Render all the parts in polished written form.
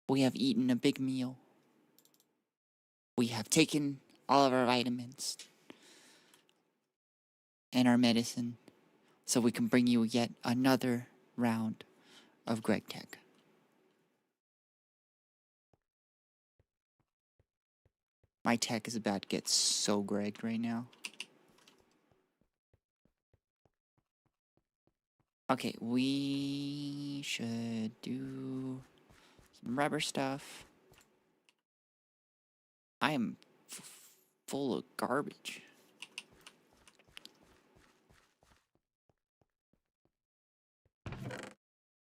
We have eaten a big meal. We have taken all of our vitamins and our medicine so we can bring you yet another round of Gregtech. My tech is about to get so Gregged right now. Okay, we should do some rubber stuff. I am full of garbage.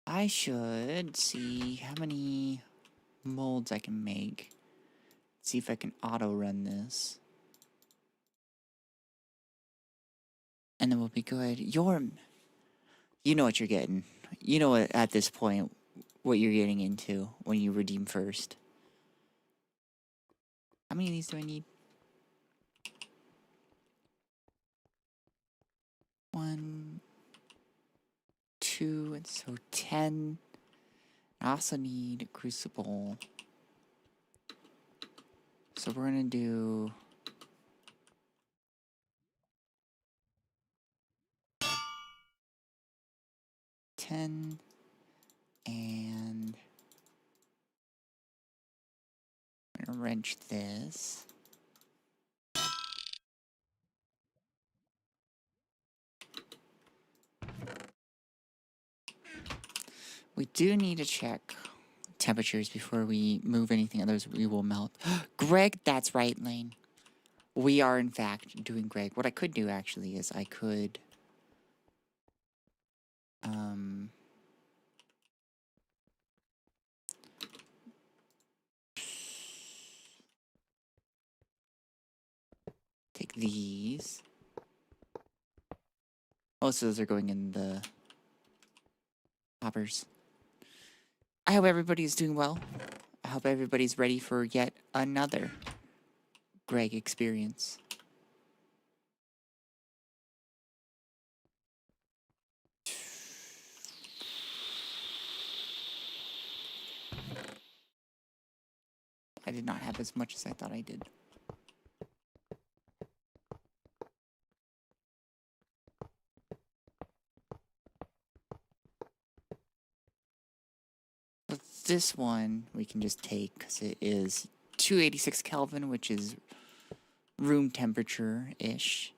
I should see how many molds I can make. See if I can auto run this. And then we'll be good. You know what you're getting. You know what, at this point what you're getting into when you redeem first. How many of these do I need? 1, 2, and so 10. I also need a crucible. So we're gonna do 10 and I'm gonna wrench this. We do need to check temperatures before we move anything, otherwise we will melt. Greg, that's right, Lane. We are in fact doing Greg. What I could do actually is I could take these. Most of those are going in the hoppers. I hope everybody's doing well. I hope everybody's ready for yet another Greg experience. I did not have as much as I thought I did. But this one we can just take because it is 286 Kelvin, which is room temperature-ish.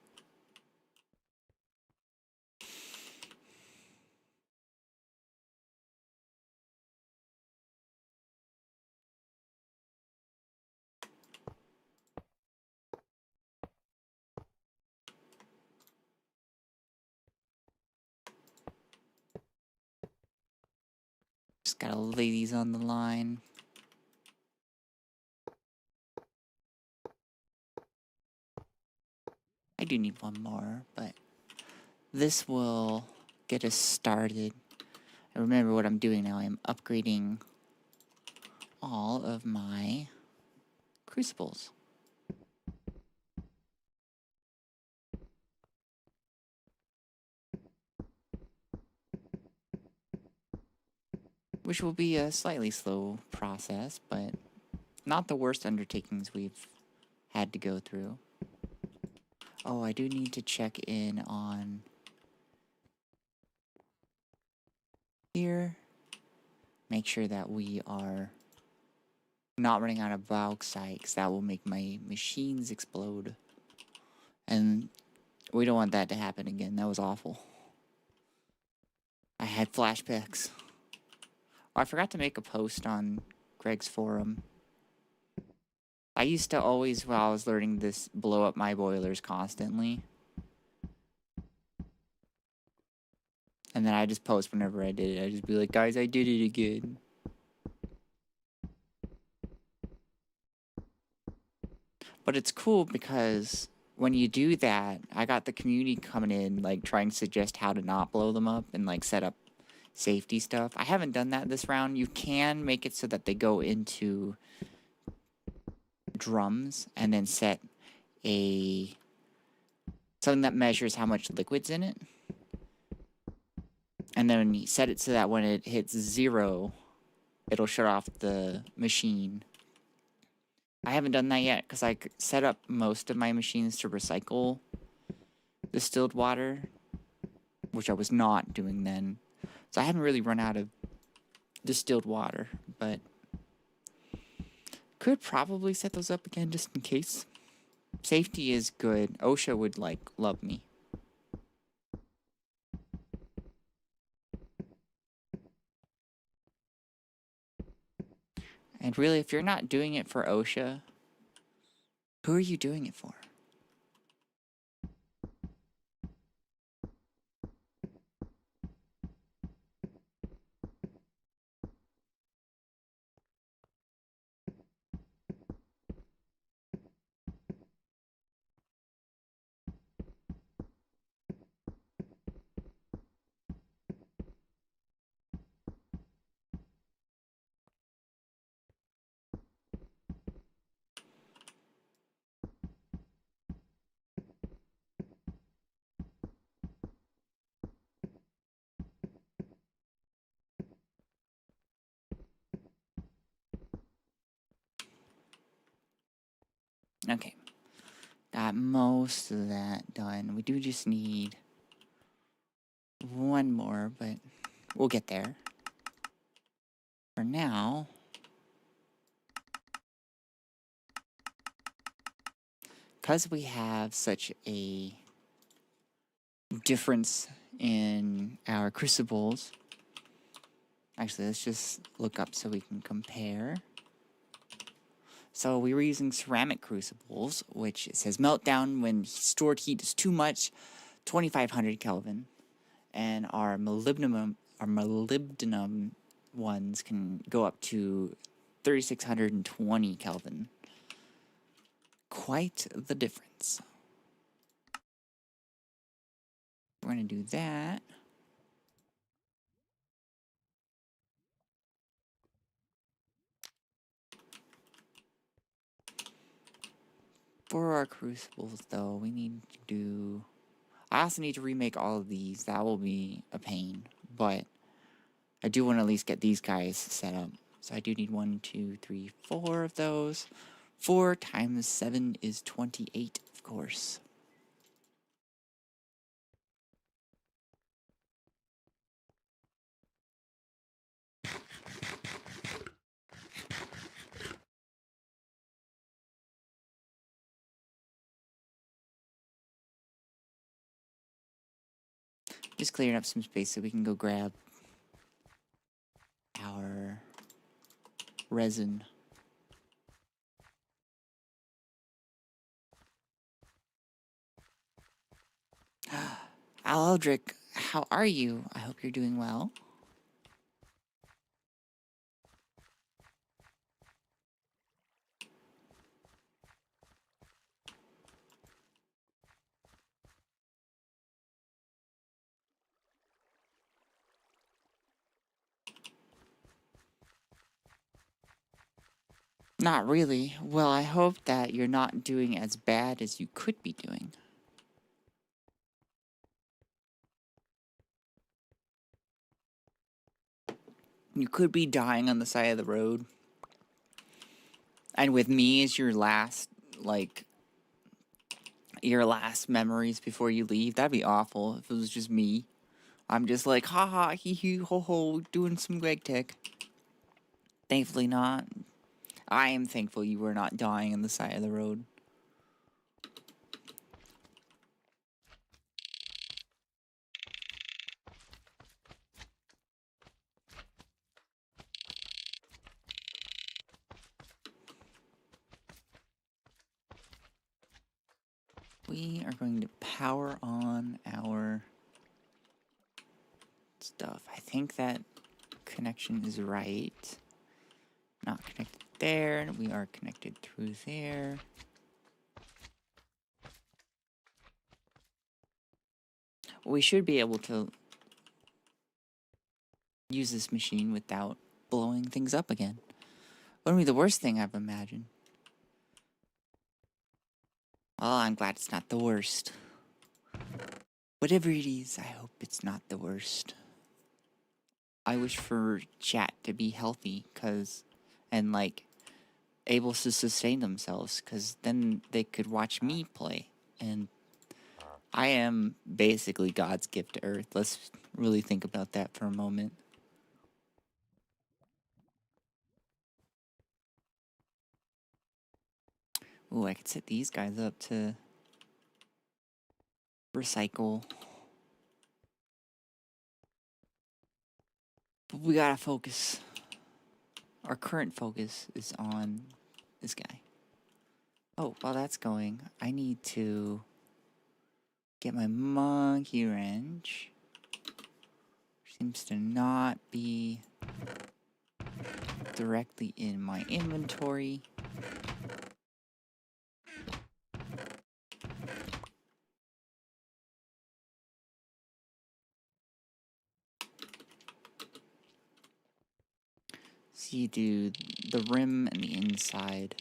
Just gotta lay these on the line. I do need one more, but this will get us started. And remember what I'm doing now. I'm upgrading all of my crucibles. Which will be a slightly slow process, but not the worst undertakings we've had to go through. Oh, I do need to check in on here. Make sure that we are not running out of bauxite, because that will make my machines explode. And we don't want that to happen again. That was awful. I had flashbacks. Oh, I forgot to make a post on Greg's forum. I used to always, while I was learning this, blow up my boilers constantly. And then I just post whenever I did it. I just be like, guys, I did it again. But it's cool because when you do that, I got the community coming in, like, trying to suggest how to not blow them up and, like, set up safety stuff. I haven't done that this round. You can make it so that they go into drums and then set something that measures how much liquid's in it. And then you set it so that when it hits 0, it'll shut off the machine. I haven't done that yet because I set up most of my machines to recycle distilled water, which I was not doing then. So I haven't really run out of distilled water, but could probably set those up again just in case. Safety is good. OSHA would love me. And really, if you're not doing it for OSHA, who are you doing it for? Okay. Got most of that done. We do just need one more, but we'll get there. For now, because we have such a difference in our crucibles, actually, let's just look up so we can compare. So we were using ceramic crucibles, which it says meltdown when stored heat is too much, 2500 Kelvin. And our molybdenum ones can go up to 3620 Kelvin. Quite the difference. We're going to do that. For our crucibles, though, we need to do... I also need to remake all of these. That will be a pain, but I do want to at least get these guys set up. So I do need 1, 2, 3, 4 of those. 4 times 7 is 28, of course. Just clearing up some space so we can go grab our resin. Aldrich, how are you? I hope you're doing well. Not really. Well, I hope that you're not doing as bad as you could be doing. You could be dying on the side of the road. And with me as your last, your last memories before you leave, that'd be awful if it was just me. I'm just like, haha, hee hee, ho ho, doing some Gregtech. Thankfully not. I am thankful you were not dying on the side of the road. We are going to power on our stuff. I think that connection is right. Not connected there. We are connected through there. We should be able to use this machine without blowing things up again. Wouldn't be the worst thing I've imagined. Well, I'm glad it's not the worst. Whatever it is, I hope it's not the worst. I wish for chat to be healthy, and like able to sustain themselves, because then they could watch me play. And I am basically God's gift to Earth. Let's really think about that for a moment. Ooh, I could set these guys up to recycle. But we gotta focus. Our current focus is on this guy. Oh, while that's going, I need to get my monkey wrench. Seems to not be directly in my inventory. So you do the rim and the inside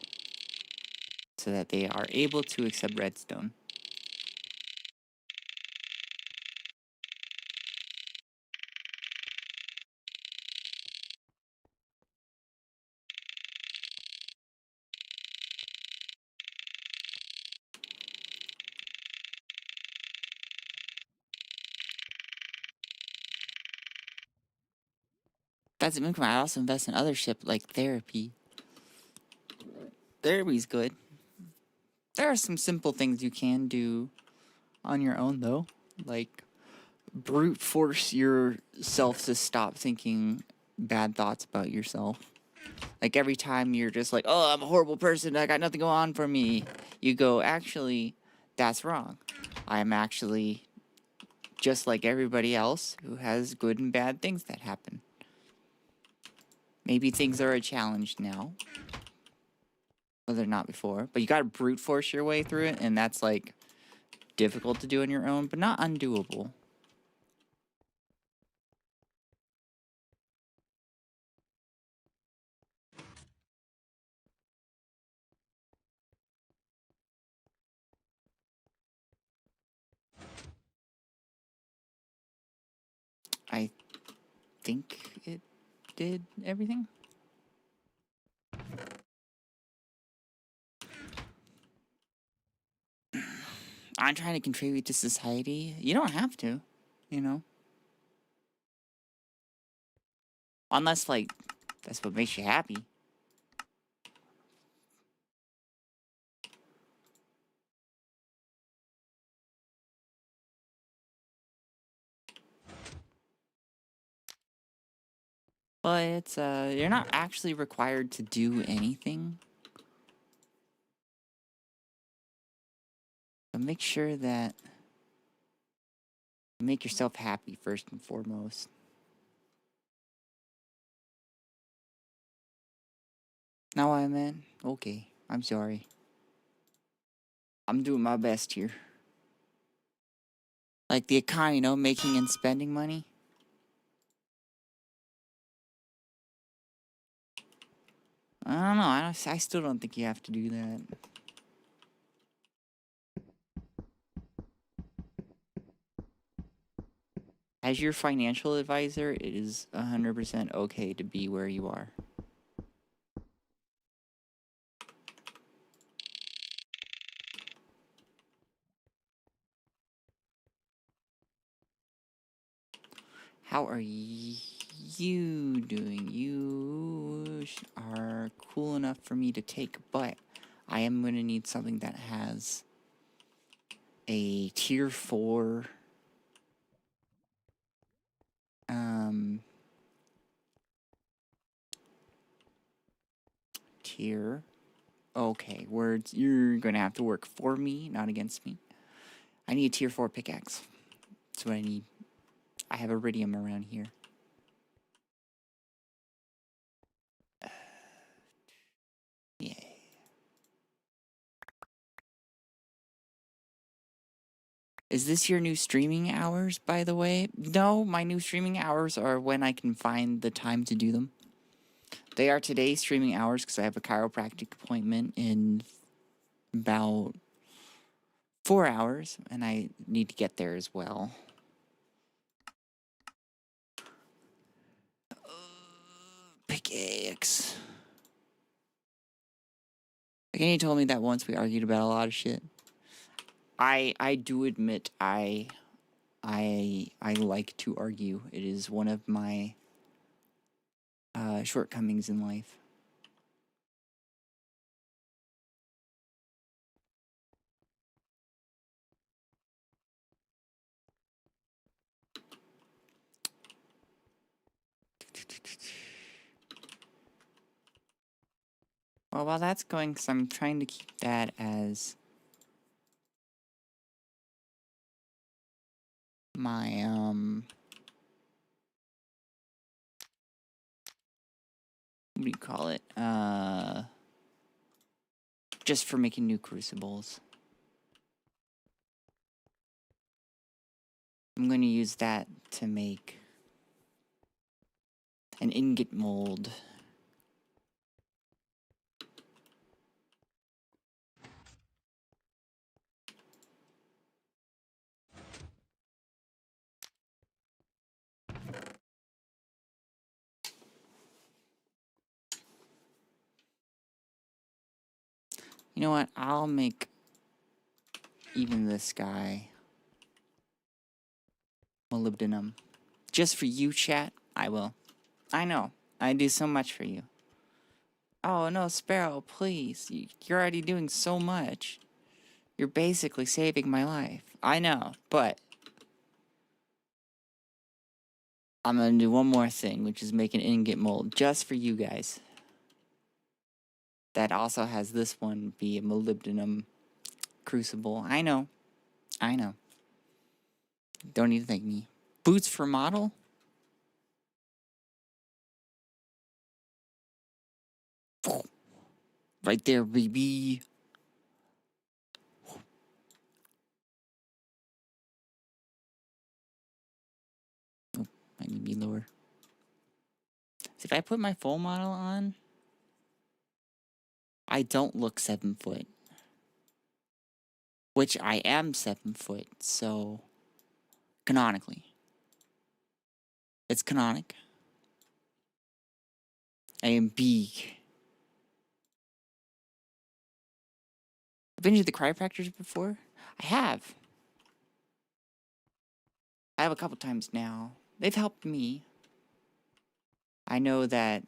so that they are able to accept redstone. That's a minimum. I also invest in other shit like therapy. Therapy's good. There are some simple things you can do on your own, though. Like, brute force yourself to stop thinking bad thoughts about yourself. Like, every time you're just like, oh, I'm a horrible person, I got nothing going on for me, you go, actually, that's wrong. I'm actually just like everybody else who has good and bad things that happen. Maybe things are a challenge now, but they're not before. But you gotta brute force your way through it, and that's, like, difficult to do on your own, but not undoable. I think it did everything. I'm trying to contribute to society. You don't have to, you know? Unless, like, that's what makes you happy. But it's, you're not actually required to do anything. But make sure that you make yourself happy first and foremost. Now I'm in? Okay, I'm sorry. I'm doing my best here. Like the economy, you know, making and spending money. I don't know, I still don't think you have to do that. As your financial advisor, it is 100% okay to be where you are. How are you doing? You are cool enough for me to take, but I am going to need something that has a tier 4 tier. Okay, words. You're going to have to work for me, not against me. I need a tier 4 pickaxe. That's what I need. I have iridium around here. Yay. Is this your new streaming hours, by the way? No, my new streaming hours are when I can find the time to do them. They are today's streaming hours because I have a chiropractic appointment in about 4 hours, and I need to get there as well. dicks. Like, he told me that once we argued about a lot of shit. I do admit I like to argue. It is one of my shortcomings in life. Well, while that's going, because I'm trying to keep that as my, what do you call it? Just for making new crucibles. I'm going to use that to make an ingot mold. You know what? I'll make even this guy molybdenum. Just for you, chat, I will. I know. I do so much for you. Oh, no, Sparrow, please. You're already doing so much. You're basically saving my life. I know, but I'm gonna do one more thing, which is make an ingot mold just for you guys. That also has this one be a molybdenum crucible. I know. I know. Don't need to thank me. Boots for model? Right there, baby. Oh, I need to be lower. So if I put my full model on, I don't look 7 foot. Which I am 7 foot, so canonically. It's canonic. I am big. I've been to the chiropractors before. I have. I have a couple times now. They've helped me. I know that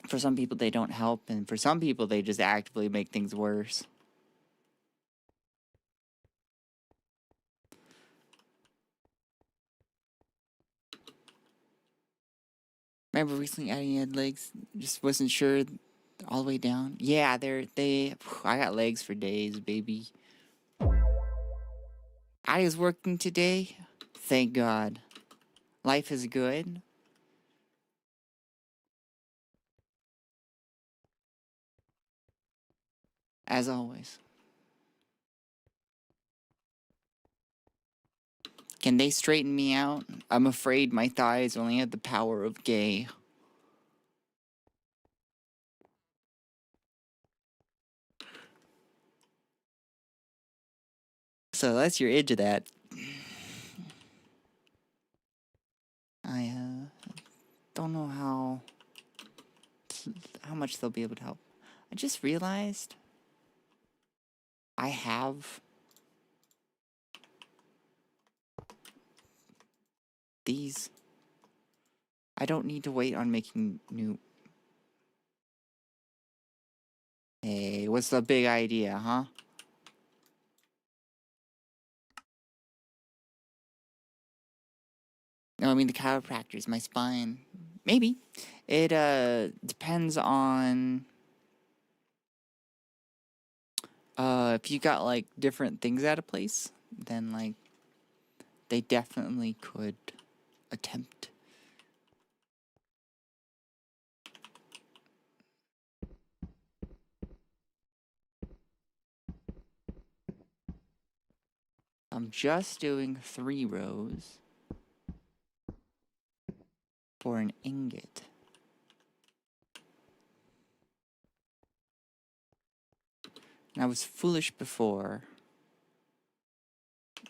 for some people they don't help, and for some people they just actively make things worse. Remember recently Addie had legs? Just wasn't sure all the way down. Yeah, I got legs for days, baby. I was working today. Thank God. Life is good. As always. Can they straighten me out? I'm afraid my thighs only have the power of gay. So that's your edge of that. I don't know how much they'll be able to help. I just realized I have these. I don't need to wait on making new. Hey, what's the big idea, huh? No, I mean the chiropractors, my spine. Maybe. It depends on if you got like different things at a place, then like they definitely could attempt. I'm just doing 3 rows for an ingot. And I was foolish before,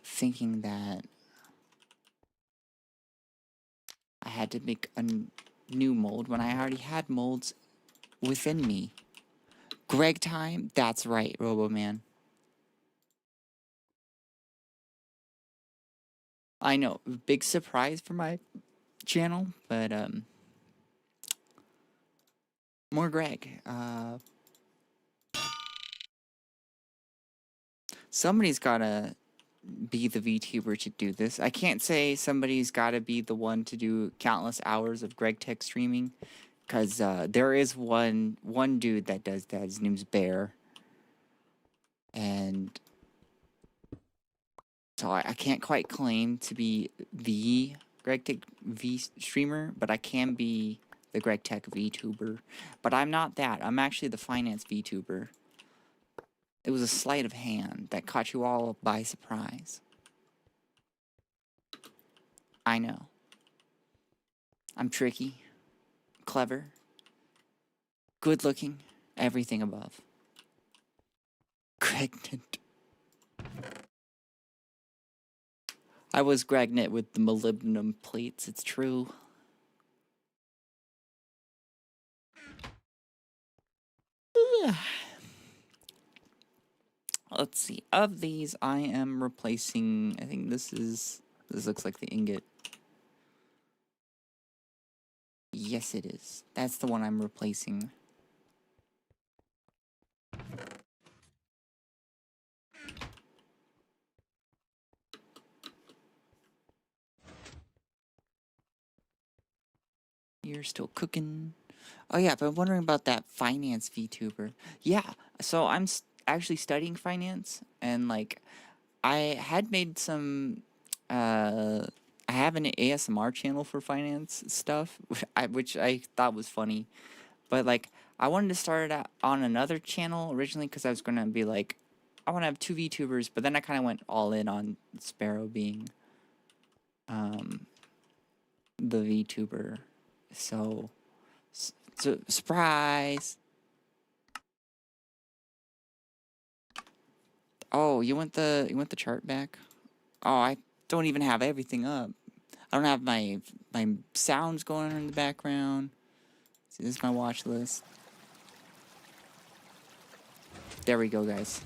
thinking that I had to make a new mold when I already had molds within me. Greg time? That's right, Roboman. I know, big surprise for my channel, but more Greg. Somebody's gotta be the VTuber to do this. I can't say somebody's gotta be the one to do countless hours of Gregtech streaming, because there is one dude that does that. His name's Bear, and so I can't quite claim to be the Gregtech V streamer, but I can be the Gregtech VTuber. But I'm not that. I'm actually the finance VTuber. It was a sleight of hand that caught you all by surprise. I know. I'm tricky, clever, good looking, everything above. Gregnant. I was Gregnant with the molybdenum plates, it's true. Let's see. Of these, I am replacing, I think this looks like the ingot. Yes, it is. That's the one I'm replacing. You're still cooking. Oh yeah, but I'm wondering about that finance VTuber. Yeah, so I'm actually studying finance, and like, I had made some, I have an ASMR channel for finance stuff, which I thought was funny, but like, I wanted to start it out on another channel originally, because I was going to be like, I want to have 2 VTubers, but then I kind of went all in on Sparrow being, the VTuber, so surprise! Oh, you want the chart back? Oh, I don't even have everything up. I don't have my sounds going on in the background. See, this is my watch list. There we go, guys.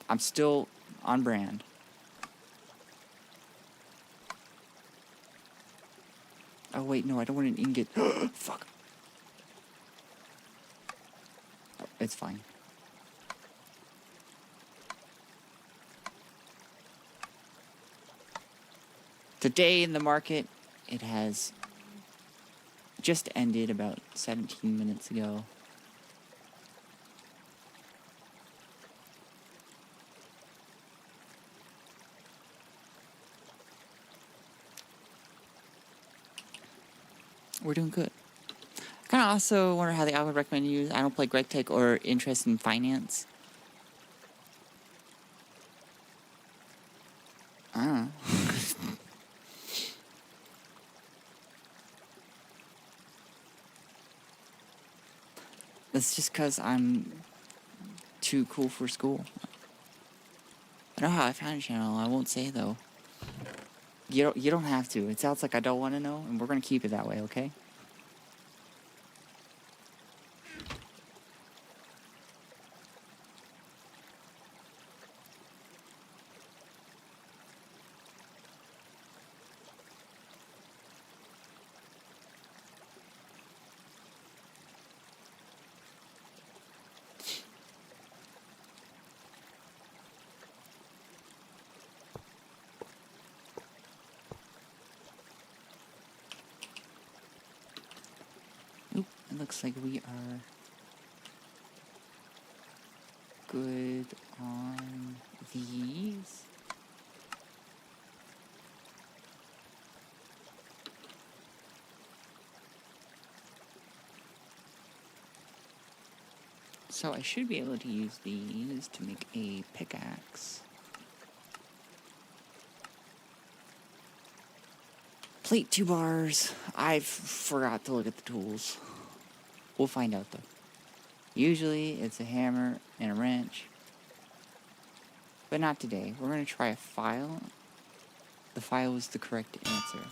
I'm still on brand. Oh wait, no, I don't want an ingot. Fuck. Oh, it's fine. Today in the market, it has just ended about 17 minutes ago. We're doing good. I kind of also wonder how I would recommend you use. I don't play Gregtech or interest in finance. I don't know. That's just because I'm too cool for school. I know how I found your channel. I won't say though. You don't have to. It sounds like I don't want to know, and we're gonna keep it that way, okay? Oop, it looks like we are good on these. So I should be able to use these to make a pickaxe. Plate 2 bars. I forgot to look at the tools. We'll find out though. Usually it's a hammer and a wrench. But not today. We're going to try a file. The file was the correct answer.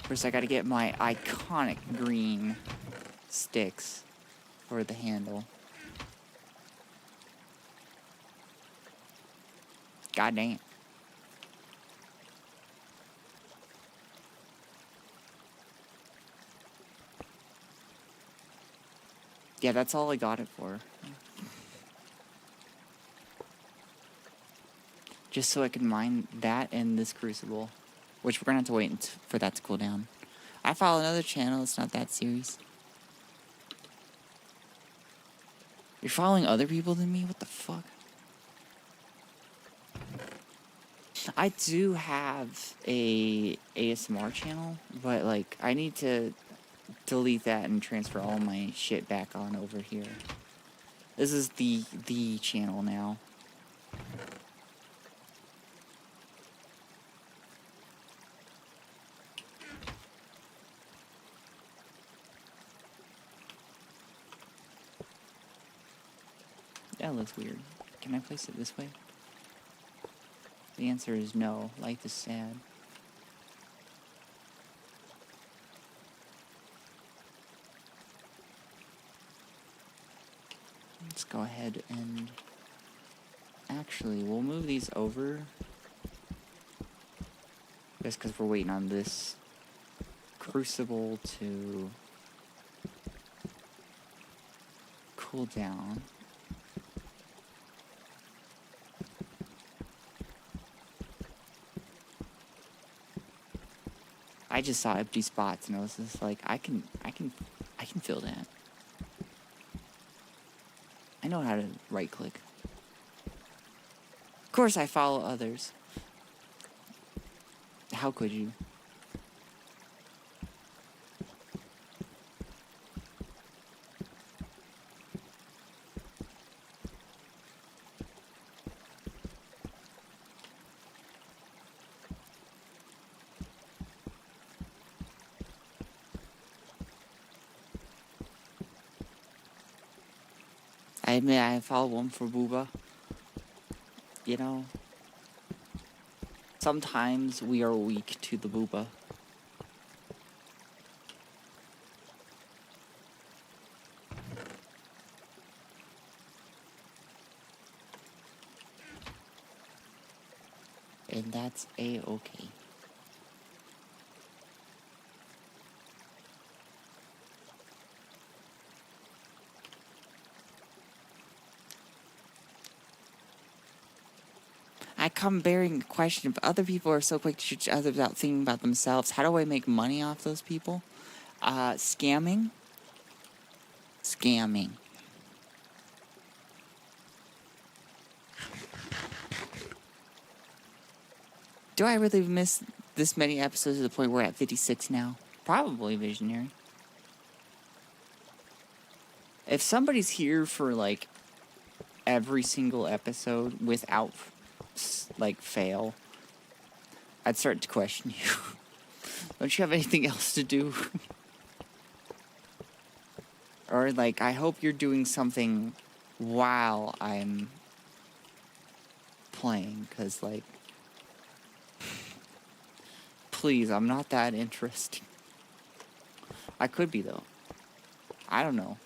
First, I gotta get my iconic green sticks for the handle. God damn. Yeah, that's all I got it for. Just so I can mine that and this crucible. Which we're gonna have to wait for that to cool down. I follow another channel, it's not that serious. You're following other people than me? What the fuck? I do have a ASMR channel, but like I need to delete that and transfer all my shit back on over here. This is the channel now. That looks weird. Can I place it this way? The answer is no. Life is sad. Let's go ahead and... Actually, we'll move these over. Just because we're waiting on this crucible to cool down. I just saw empty spots and I was just like, I can fill that. I know how to right click. Of course I follow others. How could you? I admit I follow one for Booba. You know, sometimes we are weak to the Booba. And that's A-okay. I come bearing a question, but other people are so quick to judge others without thinking about themselves. How do I make money off those people? Scamming. Scamming. Do I really miss this many episodes to the point where we're at 56 now? Probably, visionary. If somebody's here for, like, every single episode without, like, fail, I'd start to question you. Don't you have anything else to do? Or, like, I hope you're doing something while I'm playing, because, like, please, I'm not that interesting. I could be, though. I don't know.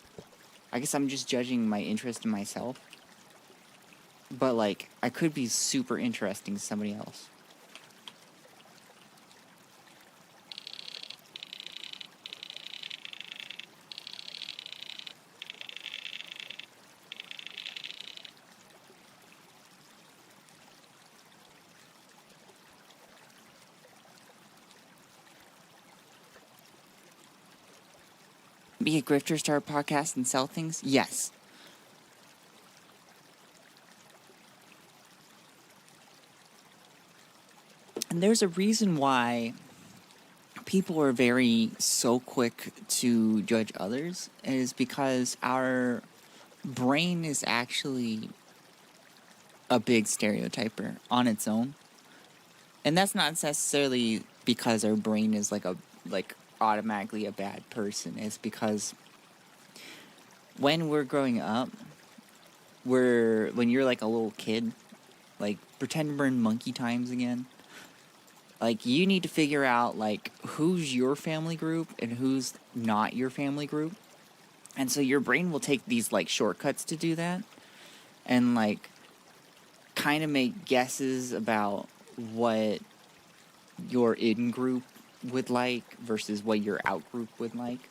I guess I'm just judging my interest in myself. But, like, I could be super interesting to somebody else. Be a grifter, start a podcast, and sell things? Yes. And there's a reason why people are so quick to judge others, is because our brain is actually a big stereotyper on its own. And that's not necessarily because our brain is like automatically a bad person. It's because when we're growing up, when you're like a little kid, like pretend we're in monkey times again. Like, you need to figure out, like, who's your family group and who's not your family group. And so your brain will take these, like, shortcuts to do that. And, like, kind of make guesses about what your in-group would like versus what your out-group would like.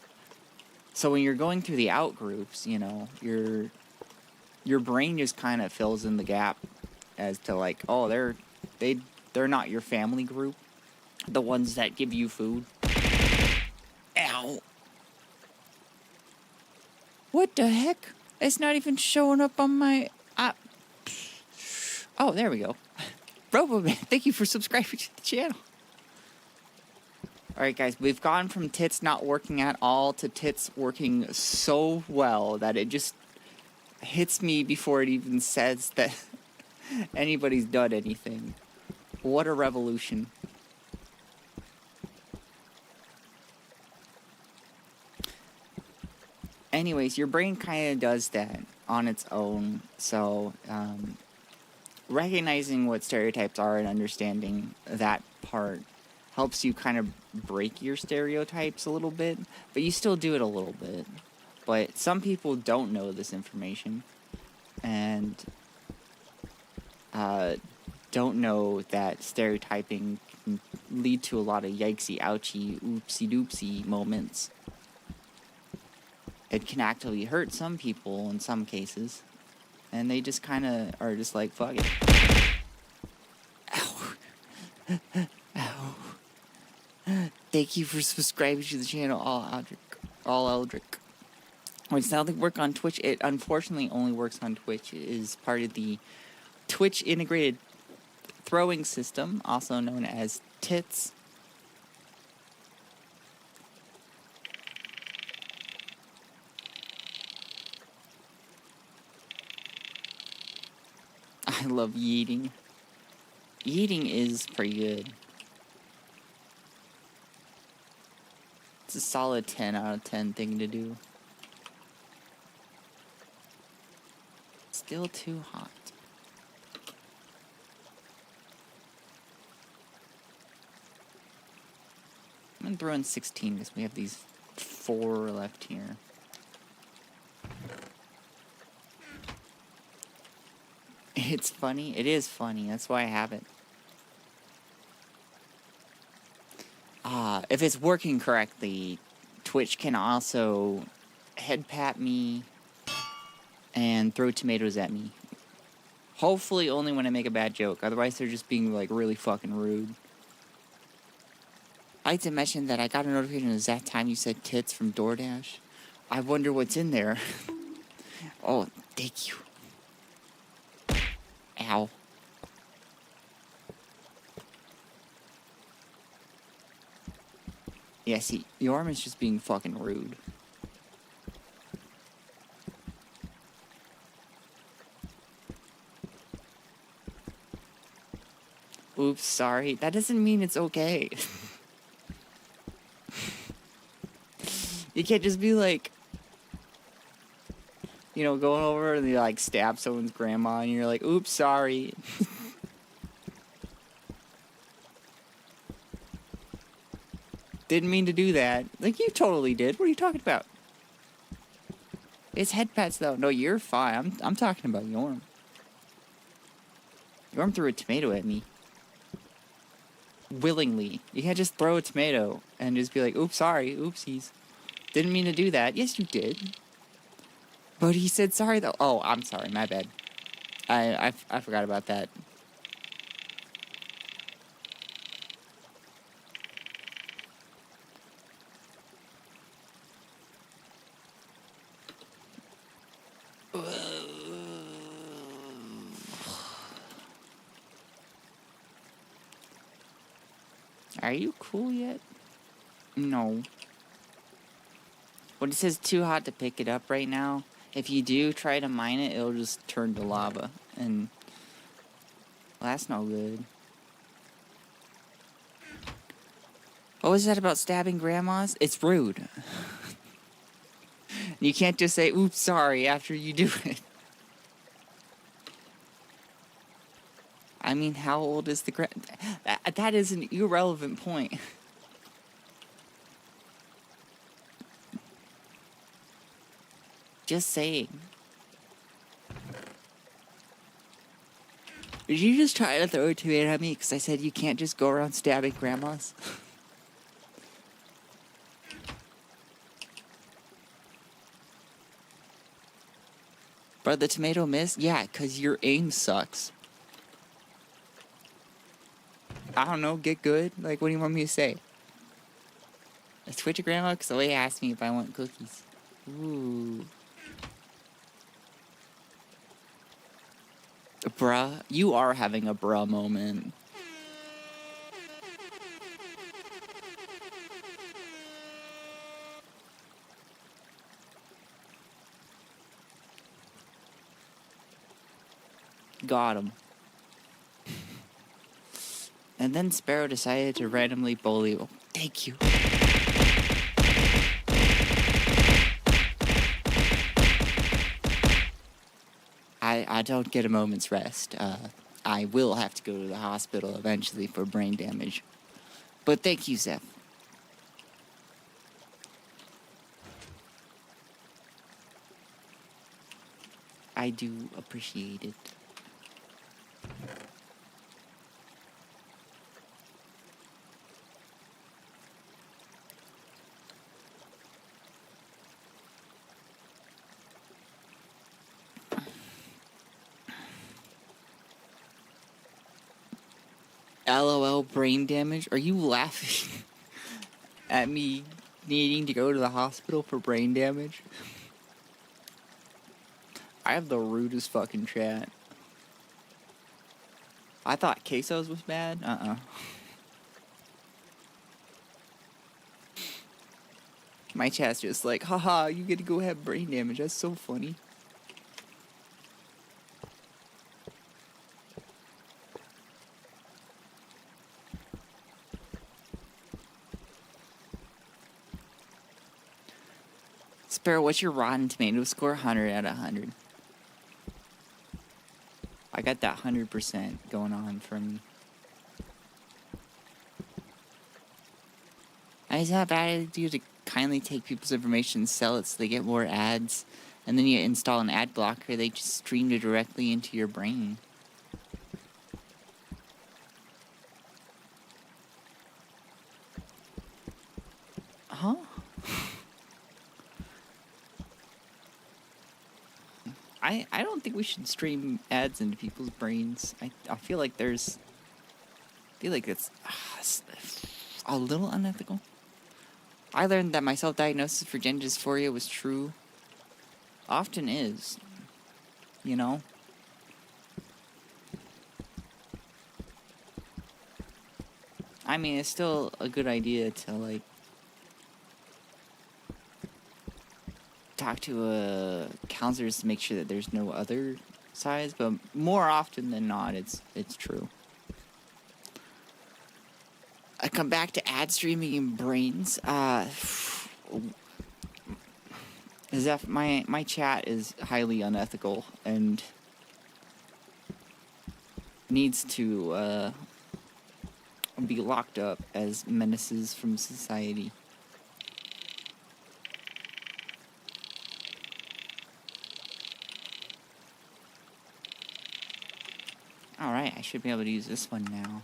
So when you're going through the out-groups, you know, your brain just kind of fills in the gap as to, like, oh, they're not your family group. The ones that give you food. Ow. What the heck? It's not even showing up on my... Oh, there we go. Roboman, thank you for subscribing to the channel. Alright guys, we've gone from tits not working at all to tits working so well that it just hits me before it even says that anybody's done anything. What a revolution. Anyways, your brain kind of does that on its own, so recognizing what stereotypes are and understanding that part helps you kind of break your stereotypes a little bit, but you still do it a little bit. But some people don't know this information, and don't know that stereotyping can lead to a lot of yikesy, ouchie, oopsie doopsie moments. It can actively hurt some people in some cases, and they just kind of are just like, fuck it. Ow. Ow. Thank you for subscribing to the channel, All Eldrick. It's now work on Twitch. It unfortunately only works on Twitch. It is part of the Twitch integrated throwing system, also known as TITS. I love yeeting. Yeeting is pretty good. It's a solid 10 out of 10 thing to do. Still too hot. I'm gonna throw in 16 because we have these 4 left here. It's funny. It is funny. That's why I have it. If it's working correctly, Twitch can also head pat me and throw tomatoes at me. Hopefully only when I make a bad joke. Otherwise, they're just being, like, really fucking rude. I like to mention that I got a notification at that time you said tits from DoorDash. I wonder what's in there. Oh, thank you. Ow. Yeah, see, your arm is just being fucking rude. Oops, sorry. That doesn't mean it's okay. You can't just be like, you know, going over and you like stab someone's grandma and you're like, oops, sorry. Didn't mean to do that. Like, you totally did. What are you talking about? It's head pats, though. No, you're fine. I'm talking about Yorm. Yorm threw a tomato at me. Willingly. You can't just throw a tomato and just be like, oops, sorry, oopsies. Didn't mean to do that. Yes, you did. But he said sorry, though. Oh, I'm sorry. My bad. I forgot about that. Are you cool yet? No. When it says too hot to pick it up right now, if you do try to mine it, it'll just turn to lava. And well, that's no good. What was that about stabbing grandmas? It's rude. You can't just say, oops, sorry, after you do it. I mean, how old is the that is an irrelevant point. Just saying. Did you just try to throw a tomato at me because I said you can't just go around stabbing grandmas? But the tomato missed? Yeah, because your aim sucks. I don't know, get good? Like, what do you want me to say? I switch to grandma because the way asked me if I want cookies. Ooh. Bruh, you are having a bruh moment. Got him. And then Sparrow decided to randomly bully. Oh, thank you. I don't get a moment's rest. I will have to go to the hospital eventually for brain damage. But thank you, Zeph. I do appreciate it. LOL brain damage? Are you laughing at me needing to go to the hospital for brain damage? I have the rudest fucking chat. I thought Quesos was bad? My chat's just like, haha, you get to go have brain damage. That's so funny. Sparrow, what's your Rotten Tomato score? 100 out of 100. I got that 100% going on from... It's not bad idea to kindly take people's information and sell it so they get more ads. And then you install an ad blocker, they just stream it directly into your brain. Huh? I don't think we should stream ads into people's brains. I feel like there's... I feel like it's a little unethical. I learned that my self-diagnosis for gender dysphoria was true. Often is. You know? I mean, it's still a good idea to, like, talk to counselors to make sure that there's no other sides, but more often than not, it's true. I come back to ad streaming and brains. Zeph, my chat is highly unethical and needs to be locked up as menaces from society. Alright, I should be able to use this one now.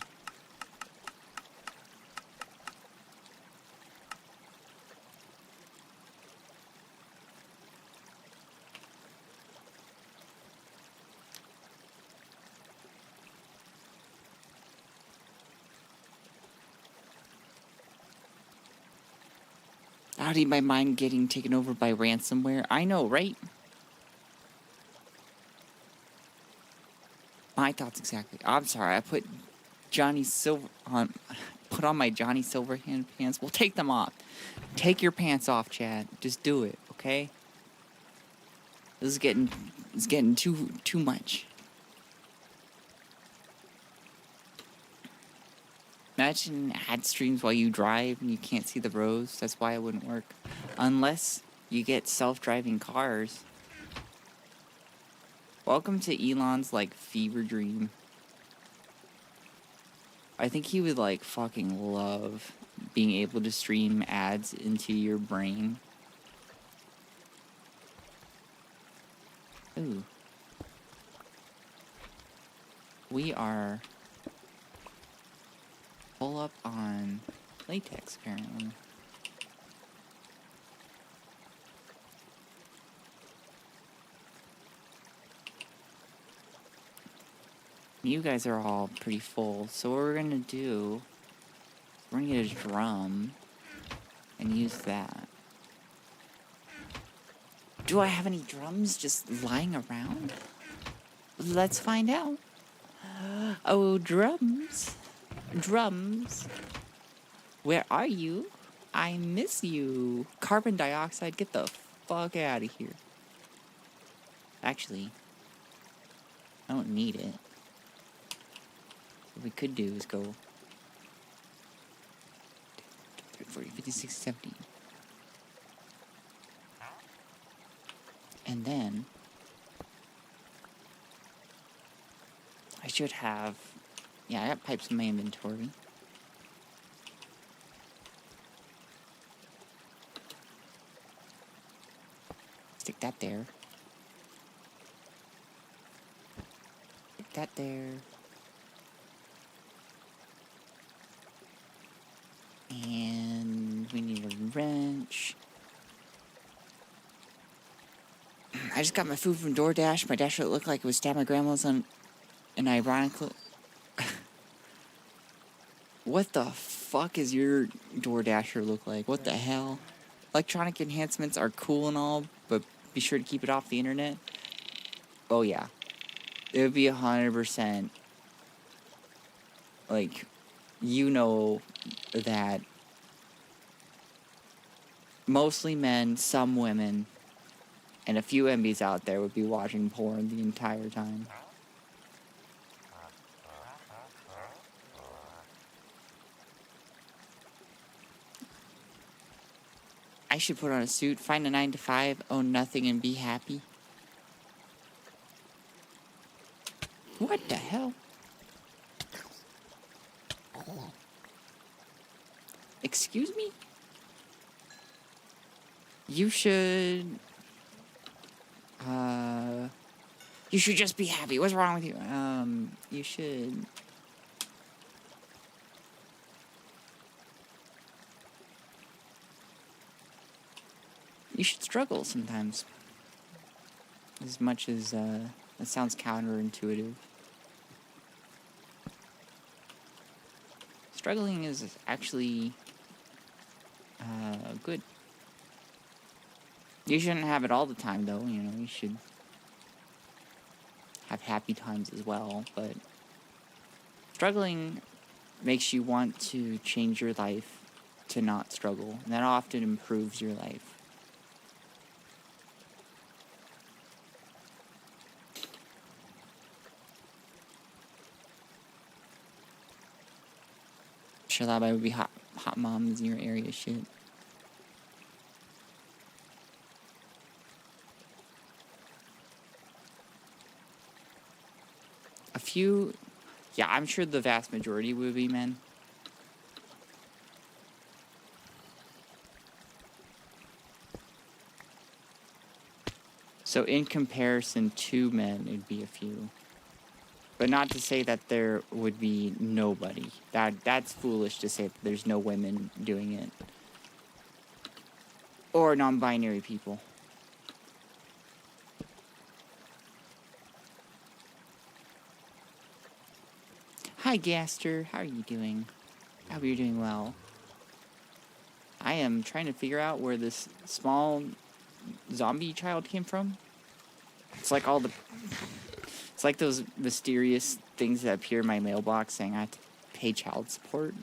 Howdy, my mind getting taken over by ransomware. I know, right? My thoughts exactly. I'm sorry, I put put on my Johnny Silverhand pants. Well, take them off. Take your pants off, Chad. Just do it, okay? This is getting too much. Imagine ad streams while you drive and you can't see the roads. That's why it wouldn't work. Unless you get self-driving cars. Welcome to Elon's, like, fever dream. I think he would like fucking love being able to stream ads into your brain. Ooh. We are full up on latex apparently. You guys are all pretty full, so what we're gonna do, we're gonna get a drum and use that. Do I have any drums just lying around? Let's find out. Oh, drums. Drums. Where are you? I miss you. Carbon dioxide, get the fuck out of here. Actually, I don't need it. What we could do is go 40, 50, 60, 70. And then I should have, yeah, I got pipes in my inventory. Stick that there. Stick that there. And we need a wrench. I just got my food from DoorDash. My Dasher looked like it was stabbed my grandma's on an ironical. What the fuck is your DoorDasher look like? What the hell? Electronic enhancements are cool and all, but be sure to keep it off the internet. Oh yeah. It would be 100%. Like, you know that mostly men, some women, and a few MBs out there would be watching porn the entire time. I should put on a suit, find a 9 to 5, own nothing, and be happy. What the hell? Excuse me? You should... You should just be happy. What's wrong with you? You should... You should struggle sometimes. As much as, that sounds counterintuitive. Struggling is actually, good. You shouldn't have it all the time, though, you know, you should have happy times as well, but struggling makes you want to change your life to not struggle, and that often improves your life. Sure, that would be hot moms in your area shit. A few, yeah, I'm sure the vast majority would be men. So in comparison to men, it'd be a few. But not to say that there would be nobody. That's foolish to say that there's no women doing it. Or non-binary people. Hi, Gaster. How are you doing? I hope you're doing well. I am trying to figure out where this small zombie child came from. It's like all the... It's like those mysterious things that appear in my mailbox saying I have to pay child support.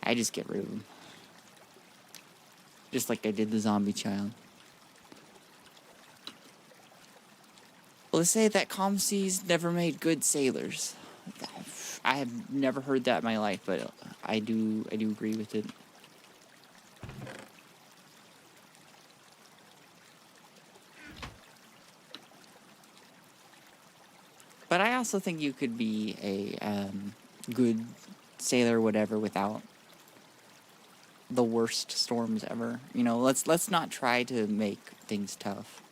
I just get rid of them. Just like I did the zombie child. Well, they say that calm seas never made good sailors. I have never heard that in my life, but I do agree with it. But I also think you could be a good sailor, whatever, without the worst storms ever. You know, let's not try to make things tough.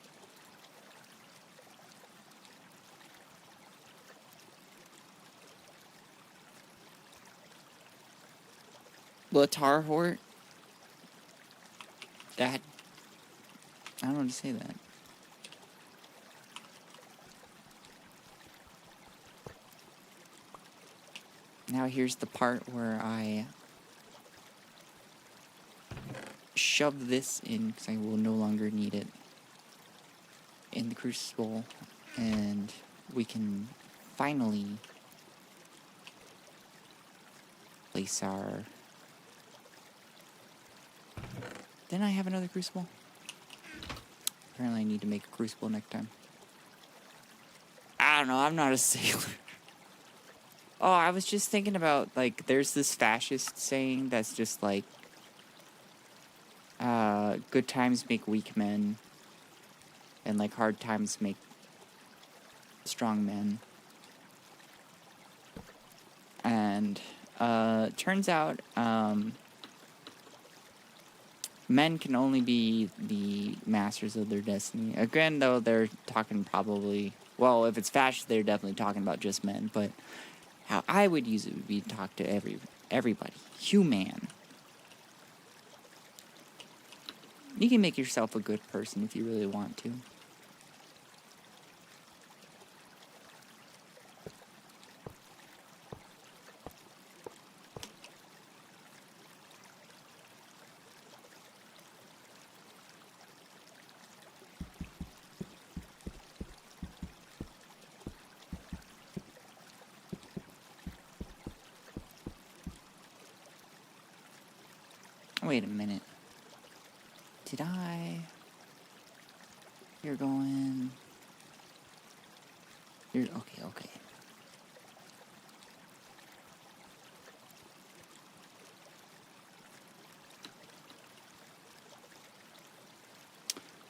Latarhort? That... I don't know how to say that. Now here's the part where I shove this in, because I will no longer need it, in the crucible, and we can finally place our... Didn't I have another crucible? Apparently I need to make a crucible next time. I don't know, I'm not a sailor. Oh, I was just thinking about, like, there's this fascist saying that's just like, good times make weak men, and, like, hard times make strong men. And, turns out, men can only be the masters of their destiny. Again, though, they're talking probably... Well, if it's fascist, they're definitely talking about just men, but how I would use it would be to talk to everybody. Human. You can make yourself a good person if you really want to. Wait a minute. Did I... You're going... You're... Okay.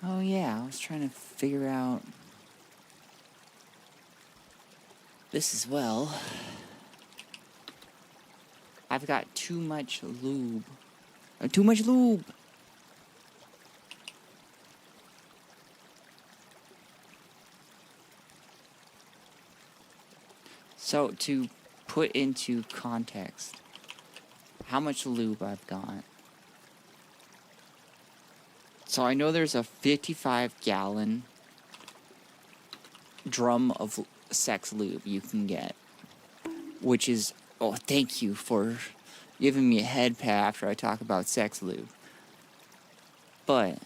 Oh yeah, I was trying to figure out this as well. I've got too much lube. Too much lube! So, to put into context, how much lube I've got. So I know there's a 55-gallon drum of sex lube you can get, which is... Oh, thank you for giving me a head pat after I talk about sex lube. But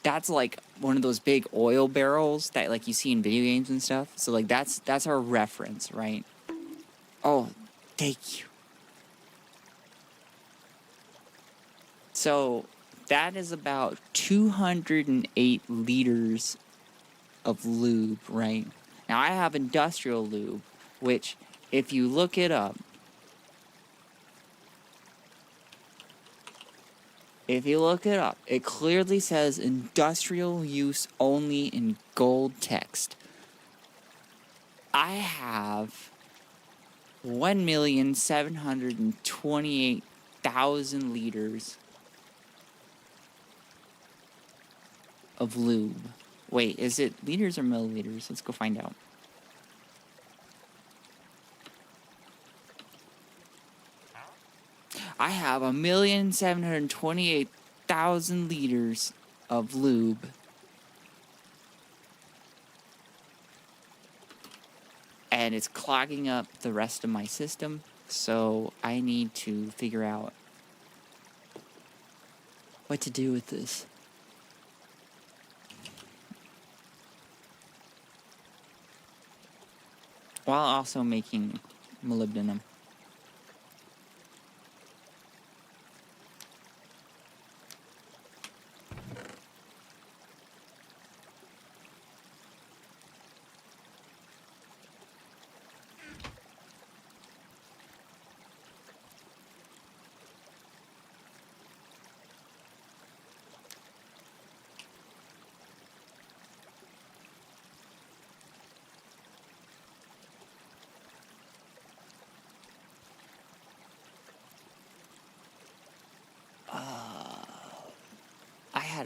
that's like one of those big oil barrels that like you see in video games and stuff. So like that's our reference, right? Oh, thank you. So that is about 208 liters of lube, right? Now I have industrial lube, which if you look it up, it clearly says industrial use only in gold text. I have 1,728,000 liters of lube. Wait, is it liters or milliliters? Let's go find out. I have 1,728,000 liters of lube. And it's clogging up the rest of my system, so I need to figure out what to do with this. While also making molybdenum.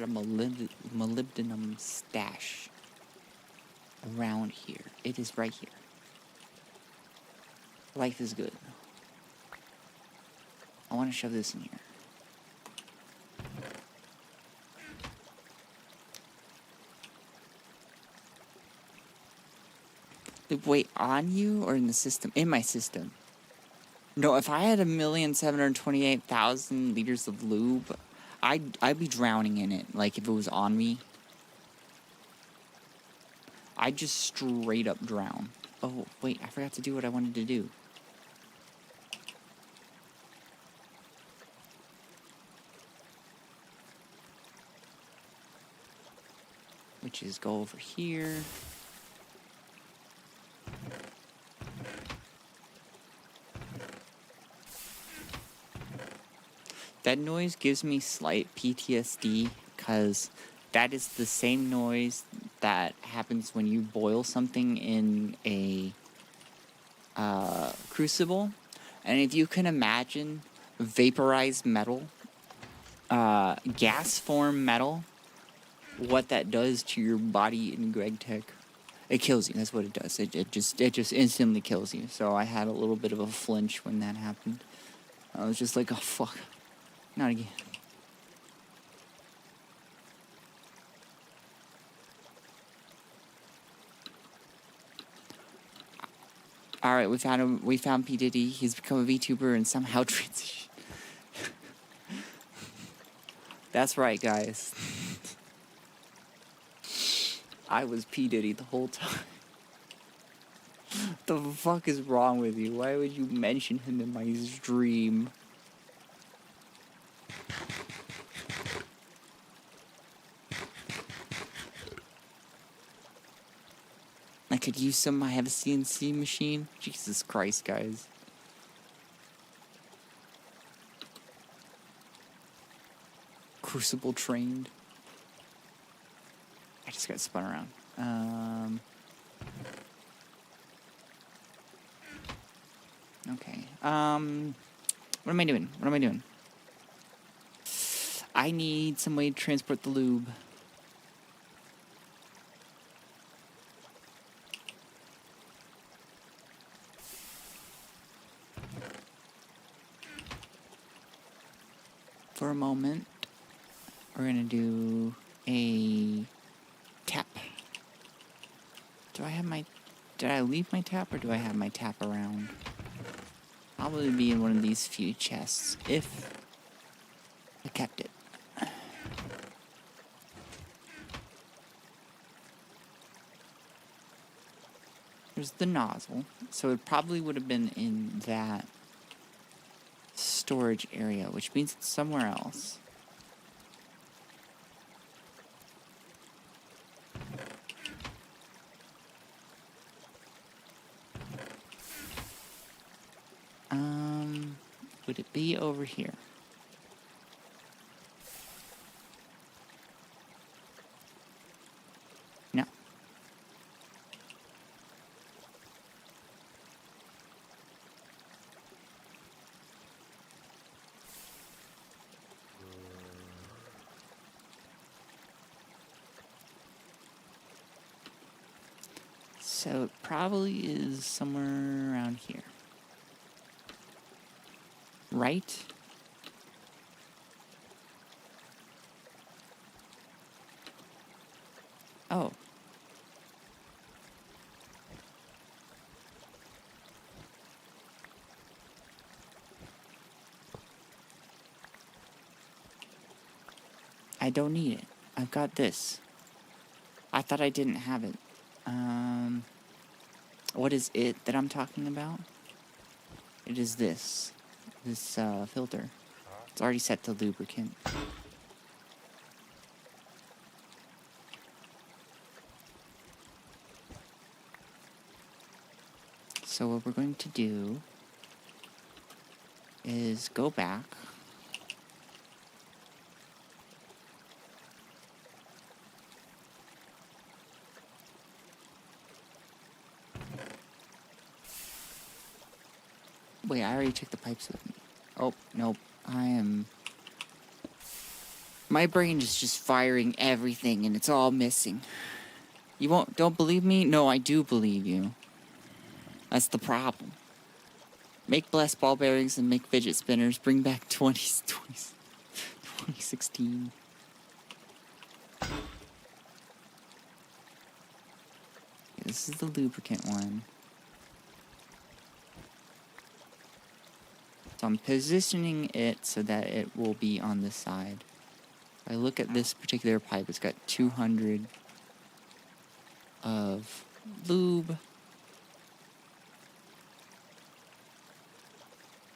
had a molybdenum stash around here. It is right here. Life is good. I want to shove this in here. Wait, on you or in the system? In my system. No, if I had 1,728,000 liters of lube, I'd be drowning in it. Like if it was on me, I'd just straight up drown. Oh, wait, I forgot to do what I wanted to do. Which is go over here. That noise gives me slight PTSD because that is the same noise that happens when you boil something in a crucible. And if you can imagine vaporized metal, gas form metal, what that does to your body in Gregtech, it kills you. That's what it does. It just instantly kills you. So I had a little bit of a flinch when that happened. I was just like, oh fuck. Not again. All right, we found him. We found P Diddy. He's become a VTuber and somehow transitioned. That's right, guys. I was P Diddy the whole time. What the fuck is wrong with you? Why would you mention him in my stream? I could use some. I have a CNC machine. Jesus Christ, guys. Crucible trained. I just got spun around. Okay. What am I doing? What am I doing? I need some way to transport the lube. For a moment, we're gonna do a tap. Do I have my... Did I leave my tap or do I have my tap around? Probably be in one of these few chests, if I kept it. There's the nozzle, so it probably would have been in that storage area, which means it's somewhere else. Would it be over here? No. So it probably is somewhere around here. Right? Oh. I don't need it. I've got this. I thought I didn't have it. What is it that I'm talking about? It is this. This, filter. It's already set to lubricant. So what we're going to do is go back. Wait, I already took the pipes with me. Oh, nope. I am... My brain is just firing everything and it's all missing. You don't believe me? No, I do believe you. That's the problem. Make blessed ball bearings and make fidget spinners. Bring back 2016. This is the lubricant one. So I'm positioning it so that it will be on this side. If I look at this particular pipe, it's got 200 of lube.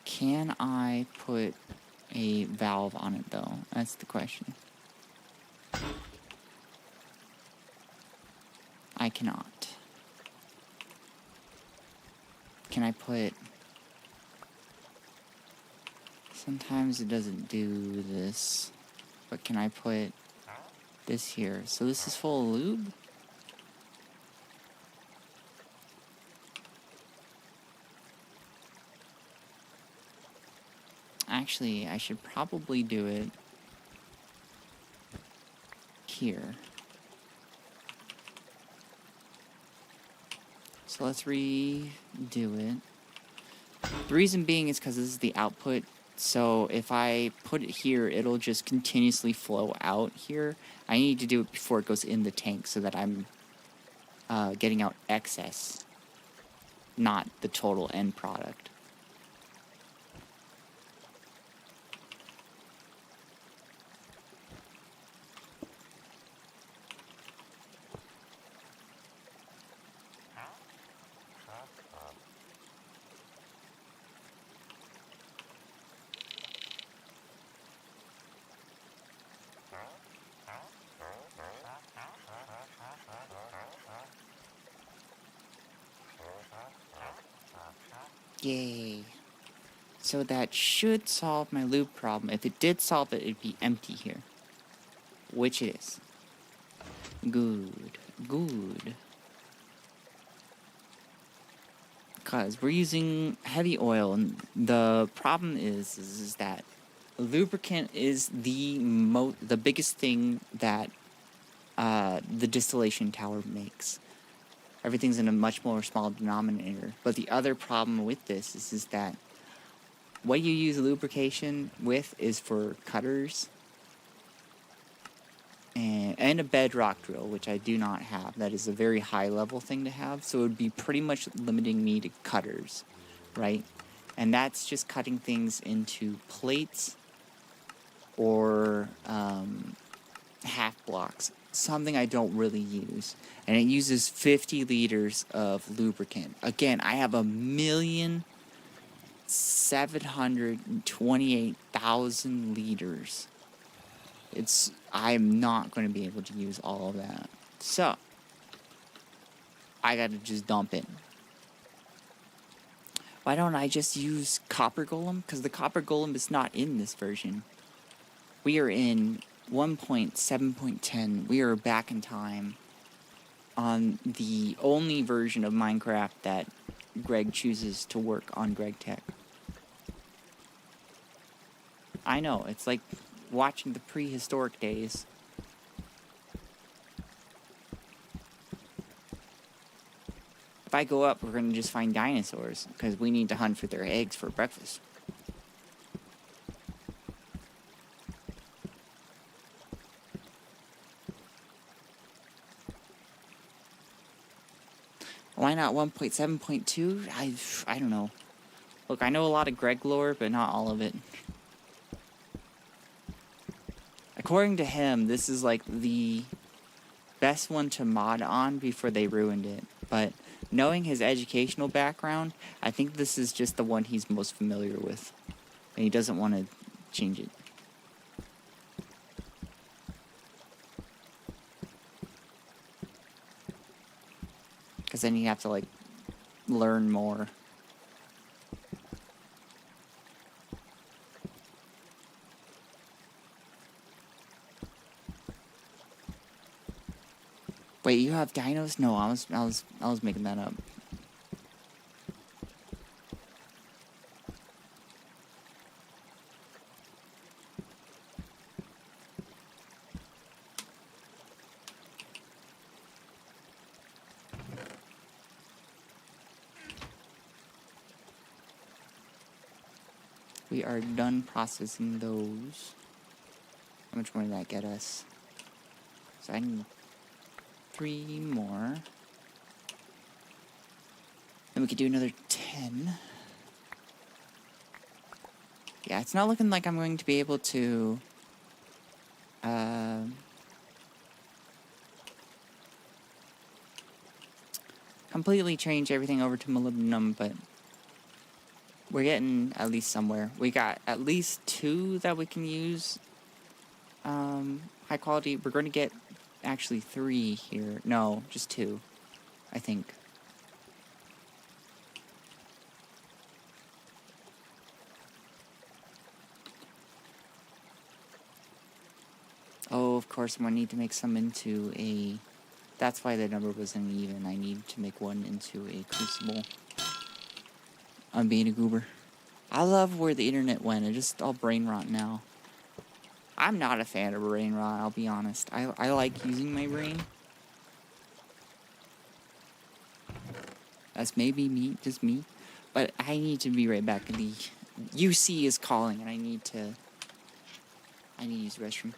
Can I put a valve on it though? That's the question. I cannot. Can I put... Sometimes it doesn't do this. But can I put this here? So this is full of lube? Actually, I should probably do it here. So let's redo it. The reason being is because this is the output. So if I put it here, it'll just continuously flow out here. I need to do it before it goes in the tank so that I'm getting out excess, not the total end product. Yay. So that should solve my lube problem. If it did solve it, it'd be empty here. Which it is. Good. Good. Because we're using heavy oil, and the problem is that lubricant is the biggest thing that the distillation tower makes. Everything's in a much more small denominator. But the other problem with this is that what you use lubrication with is for cutters and a bedrock drill, which I do not have. That is a very high level thing to have, so it would be pretty much limiting me to cutters, right? And that's just cutting things into plates or half blocks. Something I don't really use. And it uses 50 liters of lubricant. Again, I have 1,728,000 liters. I'm not going to be able to use all of that. So, I gotta just dump it. Why don't I just use Copper Golem? Because the Copper Golem is not in this version. We are in 1.7.10. We are back in time on the only version of Minecraft that Greg chooses to work on Gregtech. I know, it's like watching the prehistoric days. If I go up, we're going to just find dinosaurs, because we need to hunt for their eggs for breakfast. Why not 1.7.2? I don't know. Look, I know a lot of Greg lore, but not all of it. According to him, this is like the best one to mod on before they ruined it. But knowing his educational background, I think this is just the one he's most familiar with. And he doesn't want to change it. Because then you have to, like, learn more. Wait, you have dinos? No, I was making that up. We are done processing those. How much more did that get us? So I need 3 more. Then we could do another 10. Yeah, it's not looking like I'm going to be able to completely change everything over to molybdenum, but we're getting at least somewhere. We got at least 2 that we can use high quality. We're going to get actually 3 here. No, just 2, I think. Oh, of course, I'm going to need to make some into a... That's why the number wasn't even. I need to make one into a crucible. I'm being a goober. I love where the internet went. It's just all brain rot now. I'm not a fan of brain rot, I'll be honest. I like using my brain. That's maybe me, just me. But I need to be right back. The UC is calling and I need to use the restroom.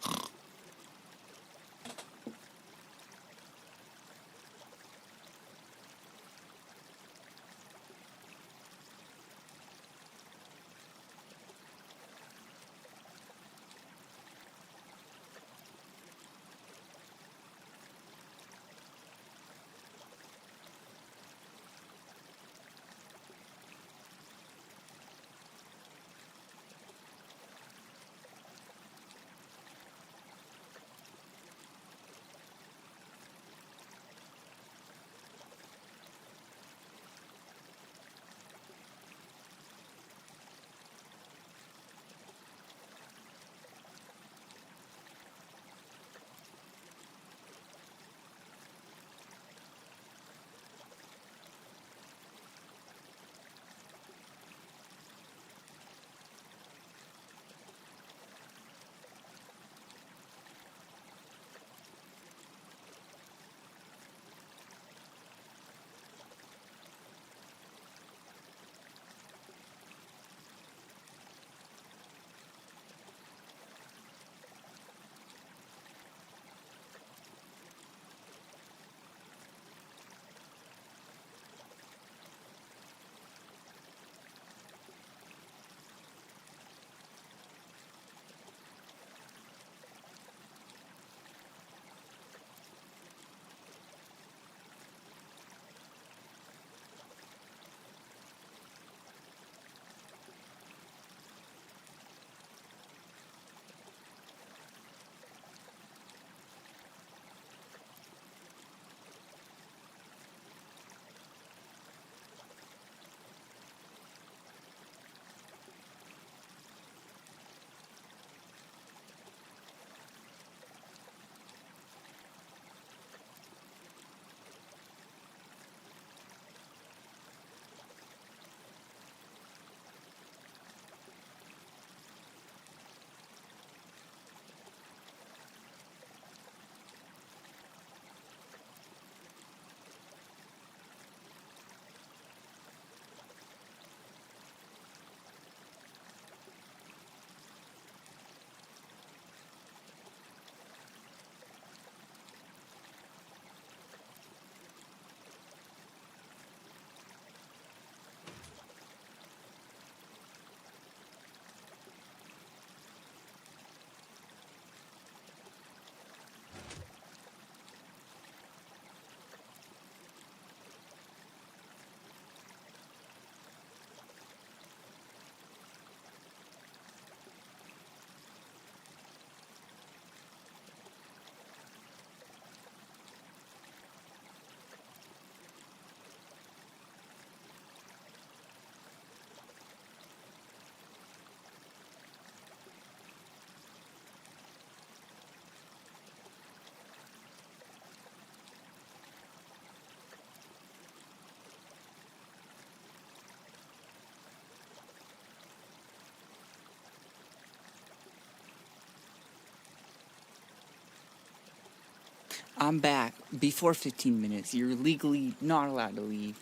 I'm back before 15 minutes. You're legally not allowed to leave.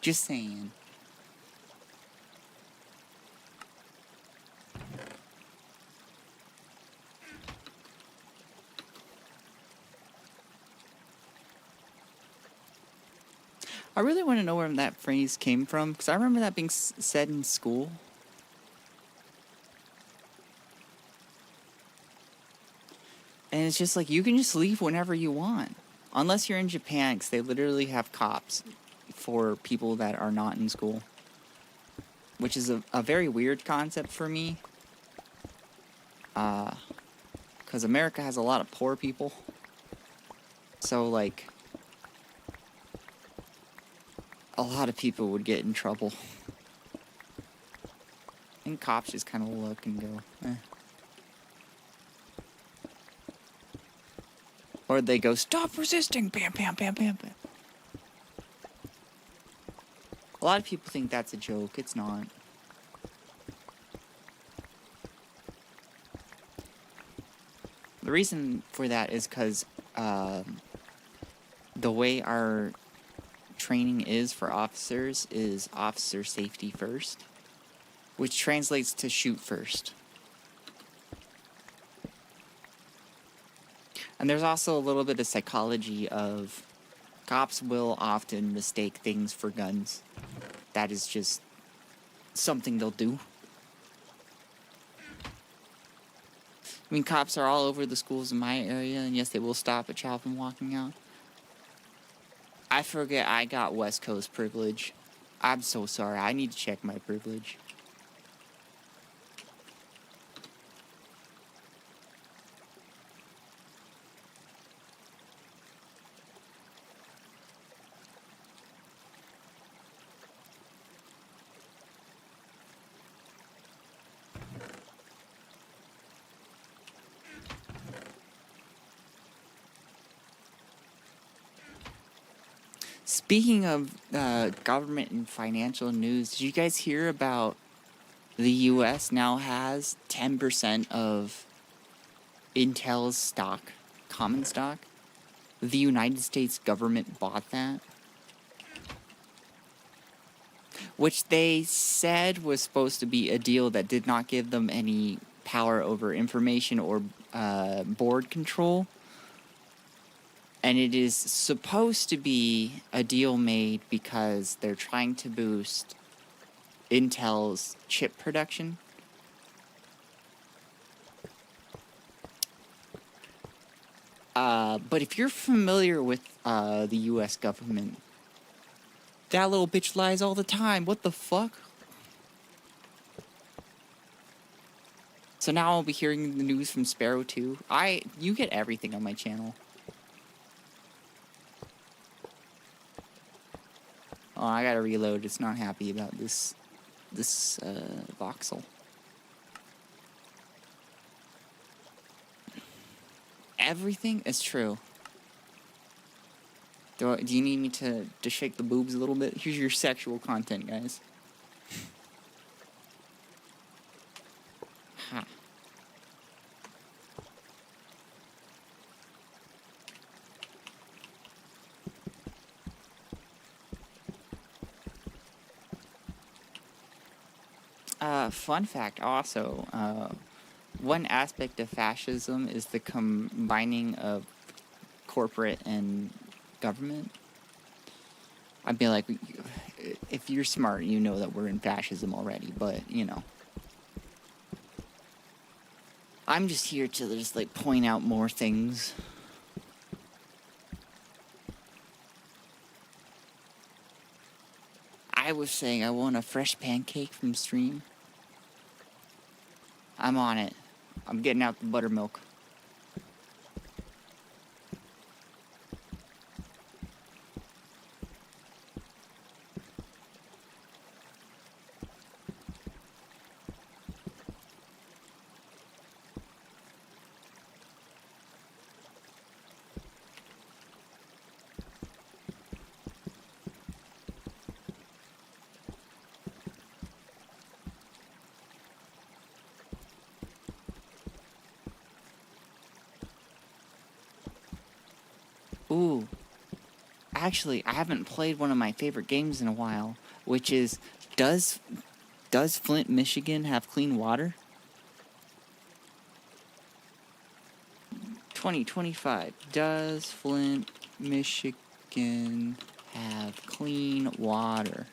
Just saying. I really want to know where that phrase came from, because I remember that being said in school. And it's just like, you can just leave whenever you want. Unless you're in Japan, because they literally have cops for people that are not in school. Which is a very weird concept for me. Because America has a lot of poor people. So, like, a lot of people would get in trouble. And cops just kind of look and go, eh. Or they go, stop resisting! Bam, bam, bam, bam, bam. A lot of people think that's a joke. It's not. The reason for that is because the way our training is for officers is officer safety first, which translates to shoot first. And there's also a little bit of psychology of cops will often mistake things for guns. That is just something they'll do. I mean, cops are all over the schools in my area, and yes, they will stop a child from walking out. I forget I got West Coast privilege. I'm so sorry. I need to check my privilege. Speaking of government and financial news, did you guys hear about the US now has 10% of Intel's stock, common stock? The United States government bought that. Which they said was supposed to be a deal that did not give them any power over information or board control. And it is supposed to be a deal made because they're trying to boost Intel's chip production. But if you're familiar with the US government, that little bitch lies all the time. What the fuck? So now I'll be hearing the news from Sparrow too. You get everything on my channel. Oh, I gotta reload. It's not happy about this voxel. Everything is true. Do you need me to shake the boobs a little bit? Here's your sexual content, guys. Ha. Fun fact also, one aspect of fascism is the combining of corporate and government. I'd be like, if you're smart, you know that we're in fascism already, but, you know. I'm just here to just, like, point out more things. I was saying I want a fresh pancake from stream. I'm on it. I'm getting out the buttermilk. Ooh. Actually, I haven't played one of my favorite games in a while, which is, does Flint, Michigan have clean water? 2025. Does Flint, Michigan have clean water.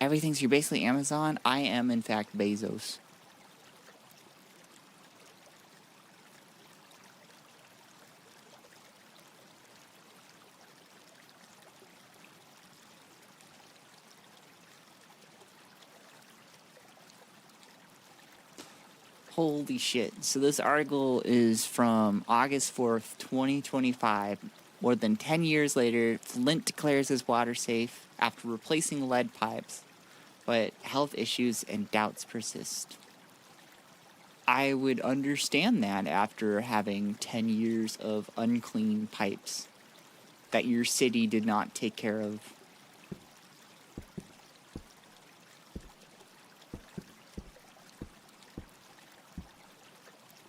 Everything, so you're basically Amazon. I am, in fact, Bezos. Holy shit. So this article is from August 4th, 2025. More than 10 years later, Flint declares his water safe after replacing lead pipes, but health issues and doubts persist. I would understand that after having 10 years of unclean pipes that your city did not take care of.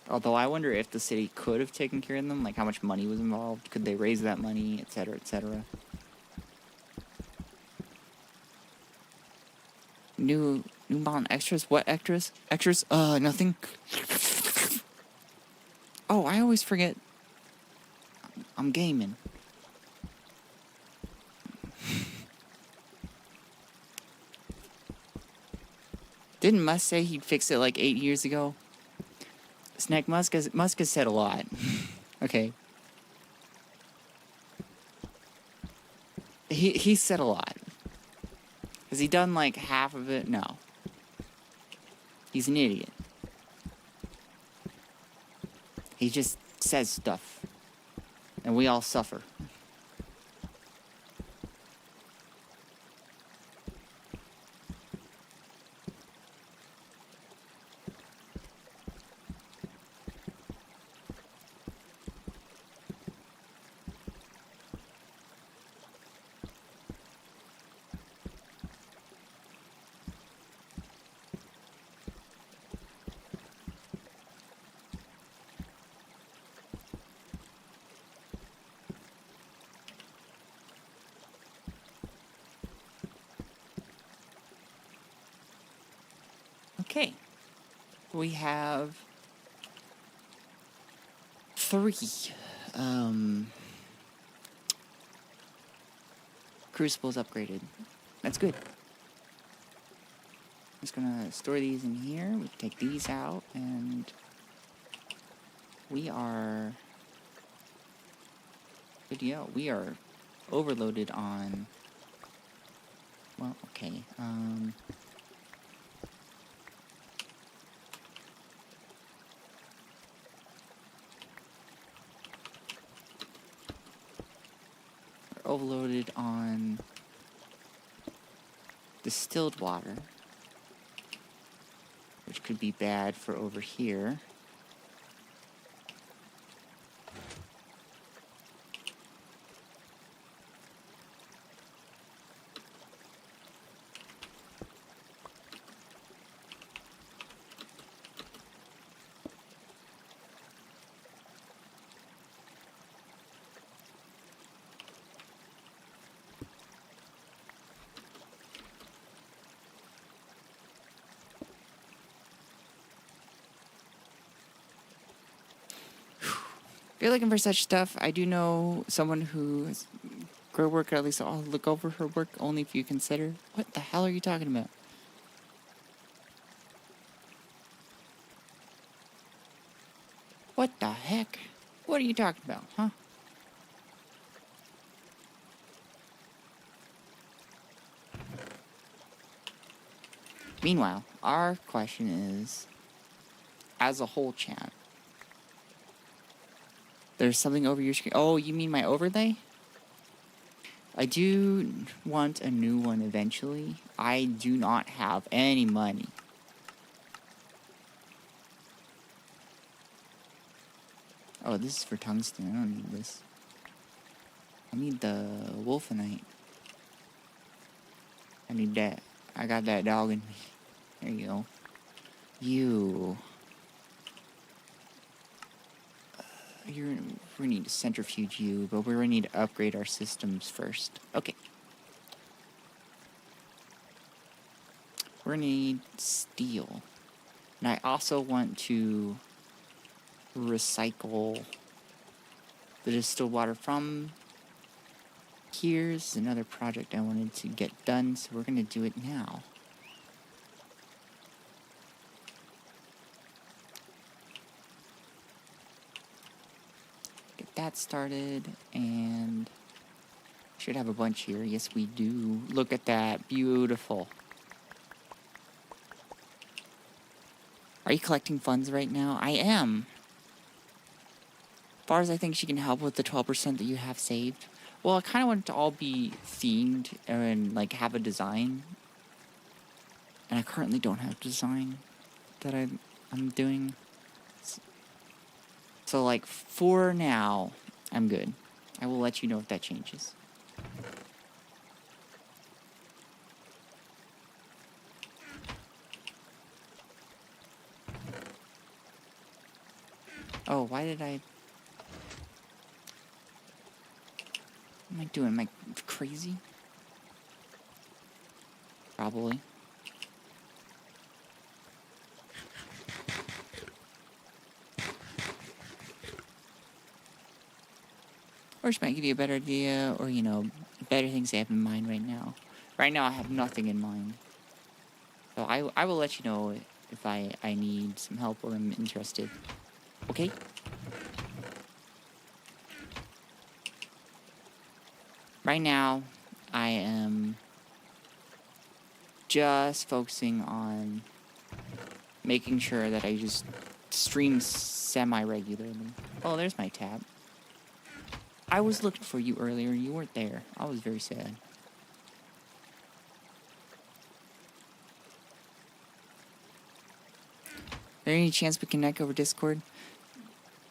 Although I wonder if the city could have taken care of them, like how much money was involved, could they raise that money, etc., etc. New mountain extras? What extras? Extras? Nothing. Oh, I always forget. I'm gaming. Didn't Musk say he'd fix it like 8 years ago? Snack, Musk has said a lot. Okay. He said a lot. Has he done like half of it? No. He's an idiot. He just says stuff. And we all suffer. Okay. We have 3 crucibles upgraded. That's good. I'm just gonna store these in here. We can take these out, and we are good to go. We are overloaded on. Well, okay. We're overloaded on distilled water, which could be bad for over here. If you're looking for such stuff, I do know someone who has grow work, or at least I'll look over her work only if you consider. What the hell are you talking about? What the heck? What are you talking about, huh? Meanwhile, our question is, as a whole chat, there's something over your screen. Oh, you mean my overlay? I do want a new one eventually. I do not have any money. Oh, this is for tungsten. I don't need this. I need the wolfenite. I need that. I got that dog in me. There you go. You. We need to centrifuge you, but we're going to need to upgrade our systems first. Okay. We're going to need steel. And I also want to recycle the distilled water from Here's another project I wanted to get done, so we're gonna do it now. Get that started, and should have a bunch here. Yes, we do. Look at that. Beautiful. Are you collecting funds right now? I am. As far as I think she can help with the 12% that you have saved. Well, I kind of want it to all be themed and like have a design. And I currently don't have a design that I'm doing. So like for now, I'm good. I will let you know if that changes. Oh, why did I... What am I doing? Am I crazy? Probably. Or she might give you a better idea, or, you know, better things I have in mind right now. Right now, I have nothing in mind. So I will let you know if I need some help or I'm interested. Okay? Right now, I am just focusing on making sure that I just stream semi-regularly. Oh, there's my tab. I was looking for you earlier and you weren't there. I was very sad. There any chance we connect over Discord?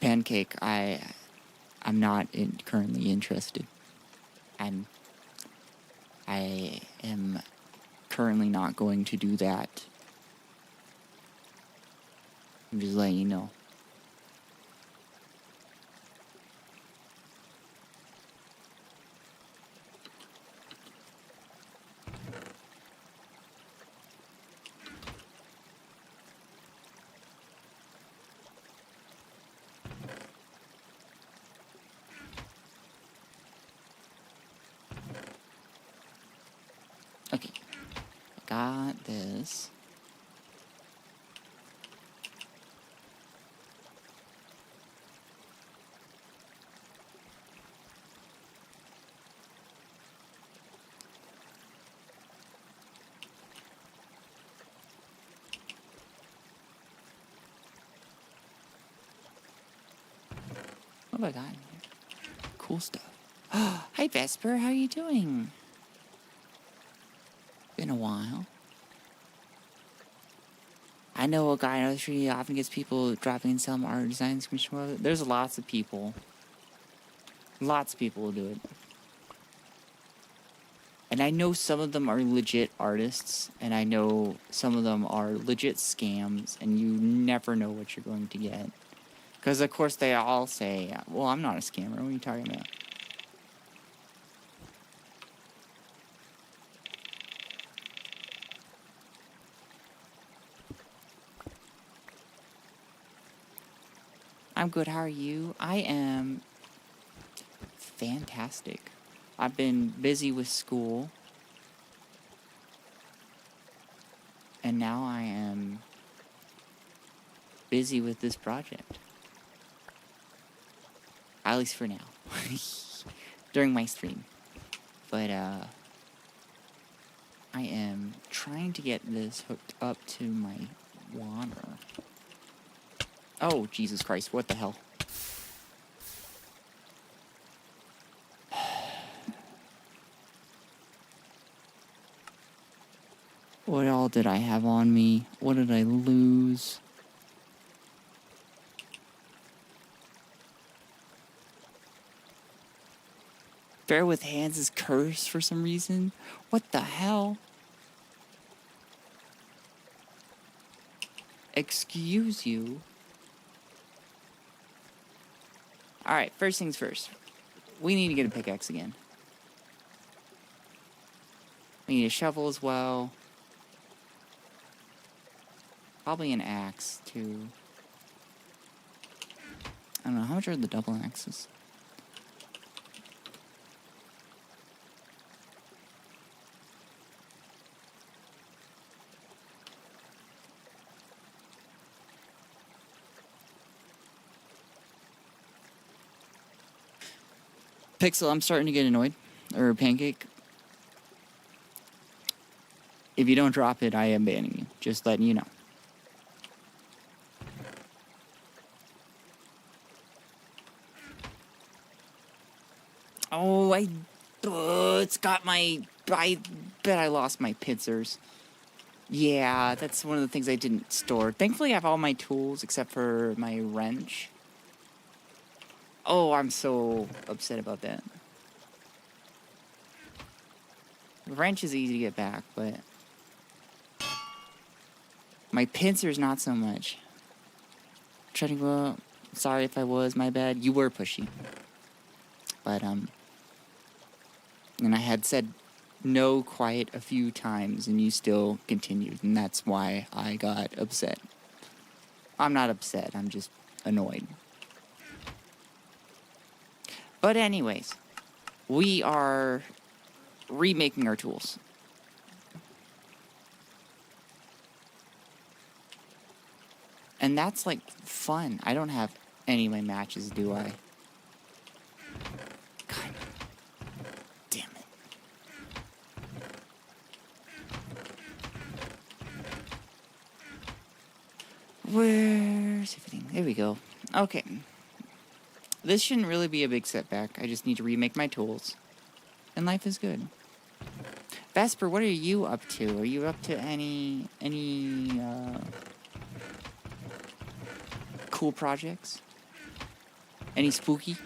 Pancake, I'm not currently interested. I am currently not going to do that. I'm just letting you know. Okay, got this. What have I got in here? Cool stuff. Hi Vesper, how are you doing? Been a while. I know a guy on the street often gets people dropping in some art designs. There's lots of people. Lots of people will do it. And I know some of them are legit artists, and I know some of them are legit scams, and you never know what you're going to get. Because, of course, they all say, well, I'm not a scammer. What are you talking about? I'm good. How are you? I am fantastic. I've been busy with school. And now I am busy with this project. At least for now. During my stream. But, I am trying to get this hooked up to my water. Oh, Jesus Christ, what the hell? What all did I have on me? What did I lose? Bear with hands is cursed for some reason? What the hell? Excuse you? Alright, first things first. We need to get a pickaxe again. We need a shovel as well. Probably an axe, too. I don't know, how much are the double axes? Pixel, I'm starting to get annoyed. Or Pancake. If you don't drop it, I am banning you. Just letting you know. Oh, it's got my... I bet I lost my pincers. Yeah, that's one of the things I didn't store. Thankfully, I have all my tools except for my wrench. Oh, I'm so upset about that. The wrench is easy to get back, but... my pincers, not so much. Trying to go up. Sorry if I was, my bad. You were pushy. But, and I had said no quiet a few times, and you still continued, and that's why I got upset. I'm not upset, I'm just annoyed. But anyways, we are remaking our tools. And that's, like, fun. I don't have any of my matches, do I? God damn it. Where's everything? There we go. Okay. This shouldn't really be a big setback. I just need to remake my tools. And life is good. Vesper, what are you up to? Are you up to any cool projects? Any spooky?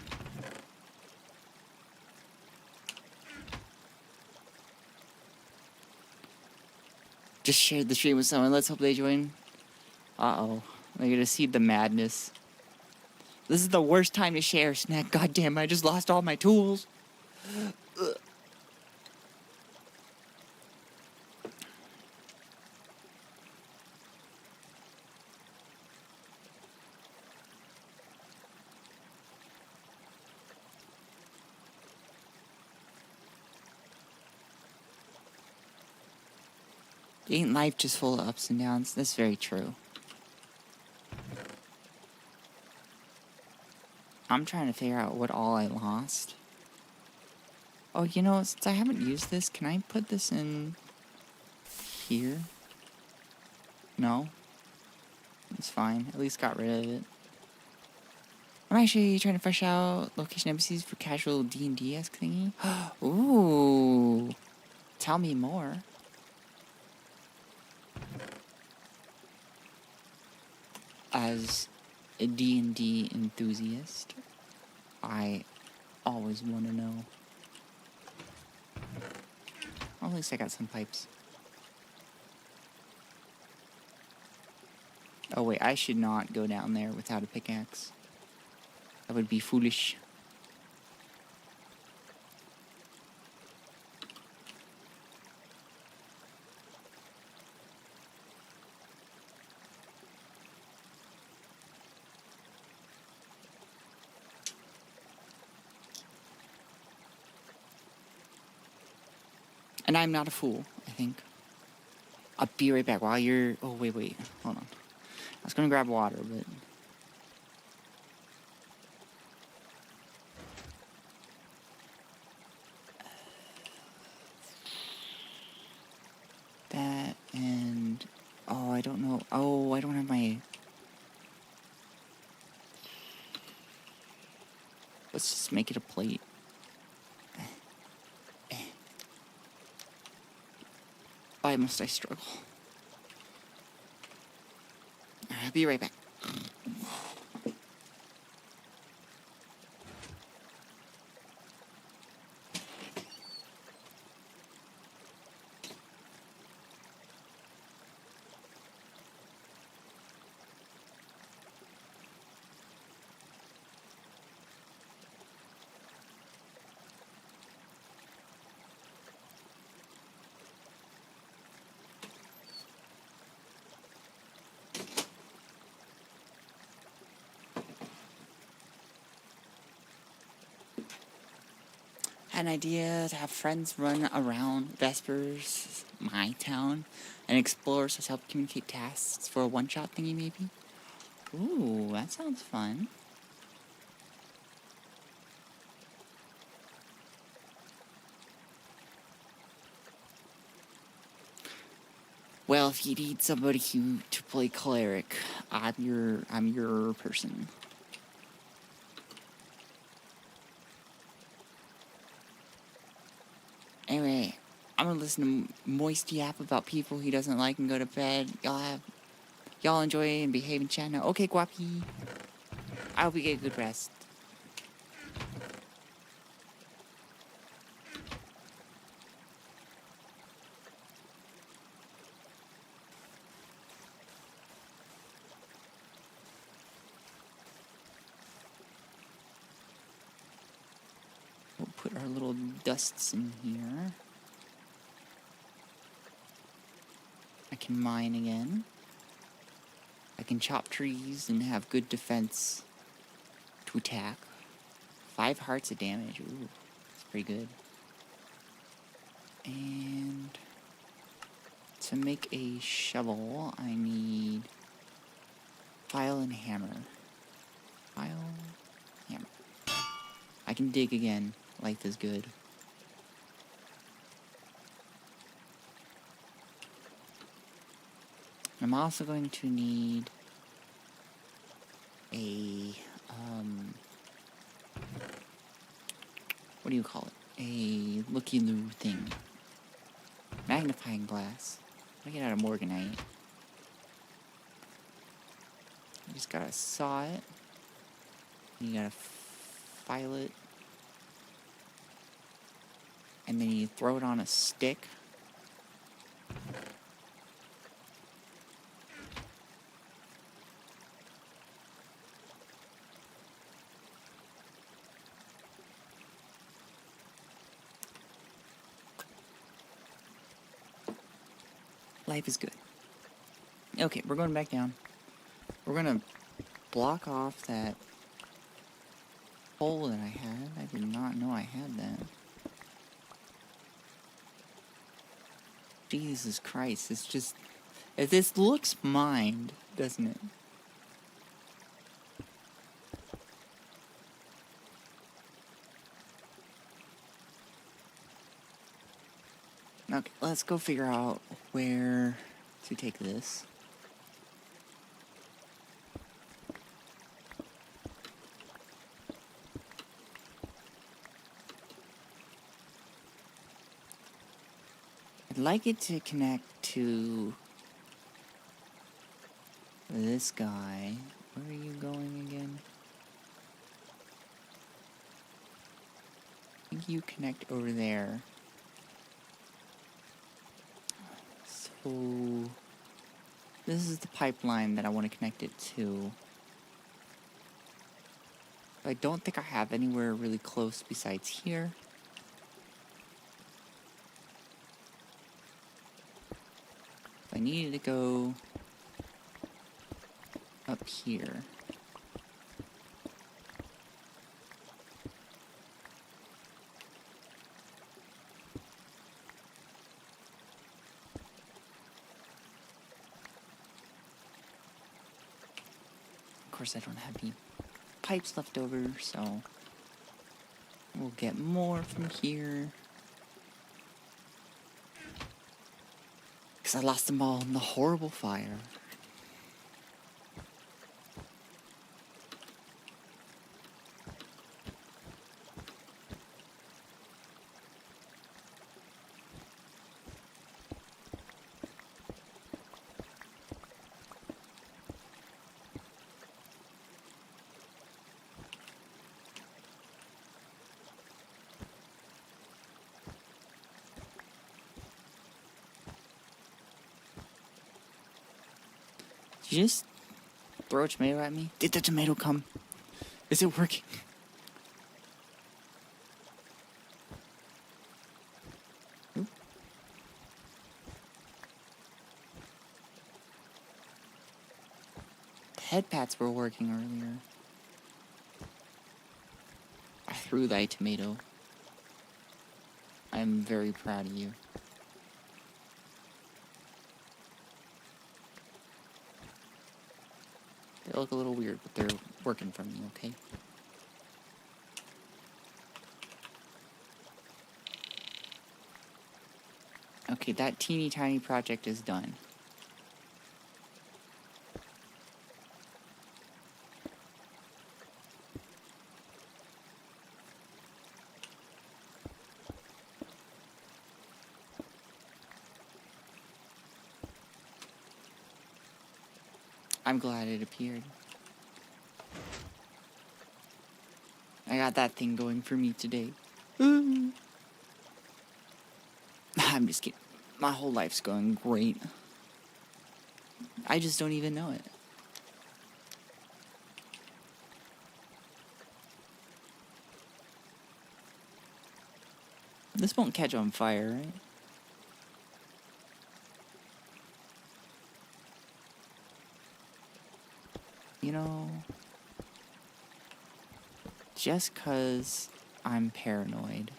Just shared the stream with someone. Let's hope they join. Uh-oh. They're gonna see the madness. This is the worst time to share, Snack. God damn, I just lost all my tools. Ugh. Ain't life just full of ups and downs? That's very true. I'm trying to figure out what all I lost. Oh, you know, since I haven't used this, can I put this in here? No? It's fine. At least got rid of it. I'm actually trying to fresh out location NPCs for casual D&D-esque thingy. Ooh. Tell me more. As a D&D enthusiast, I always want to know. Well, at least I got some pipes. Oh wait, I should not go down there without a pickaxe. That would be foolish. And I'm not a fool, I think. I'll be right back while you're... Oh, wait. Hold on. I was gonna grab water, but... that and... Oh, I don't know. Oh, I don't have my... Let's just make it a plate. Why must I struggle? I'll be right back. An idea to have friends run around Vespers, my town, and explorers to help communicate tasks for a one-shot thingy, maybe? Ooh, that sounds fun. Well, if you need somebody to play cleric, I'm your person. Anyway, I'm gonna listen to Moist yap about people he doesn't like and go to bed. Y'all enjoy and behave in chat now. Okay, Guapi. I hope you get good rest. We'll put our little dusts in here. I can mine again. I can chop trees and have good defense to attack. 5 hearts of damage. Ooh, that's pretty good. And to make a shovel, I need file and hammer. File, hammer. I can dig again. Life is good. I'm also going to need a, what do you call it? A looky-loo thing. Magnifying glass. I get out of Morganite. You just gotta saw it. You gotta file it. And then you throw it on a stick. Life is good. Okay, we're going back down. We're gonna block off that hole that I had. I did not know I had that. Jesus Christ, it's just... This looks mined, doesn't it? Okay, let's go figure out where to take this. I'd like it to connect to this guy. Where are you going again? I think you connect over there. So this is the pipeline that I want to connect it to. I don't think I have anywhere really close besides here. I needed to go up here. Of course, I don't have any pipes left over, so we'll get more from here. Because I lost them all in the horrible fire. Did you just throw a tomato at me? Did the tomato come? Is it working? Oop. The head pats were working earlier. I threw thy tomato. I am very proud of you. They look a little weird, but they're working for me, okay? Okay, that teeny tiny project is done. I'm glad it appeared. I got that thing going for me today. I'm just kidding. My whole life's going great. I just don't even know it. This won't catch on fire, right? You know, just 'cause I'm paranoid.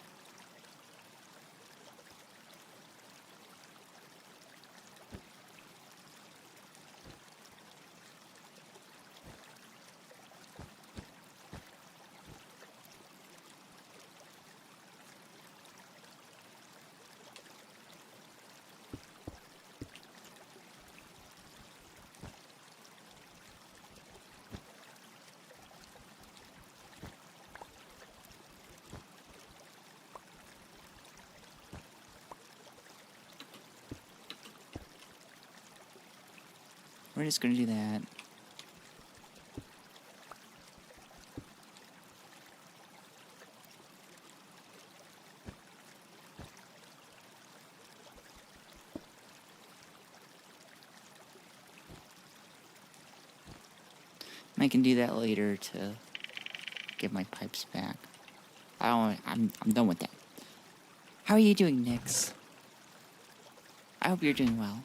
We're just gonna do that. And I can do that later to get my pipes back. I'm done with that. How are you doing, Nix? I hope you're doing well.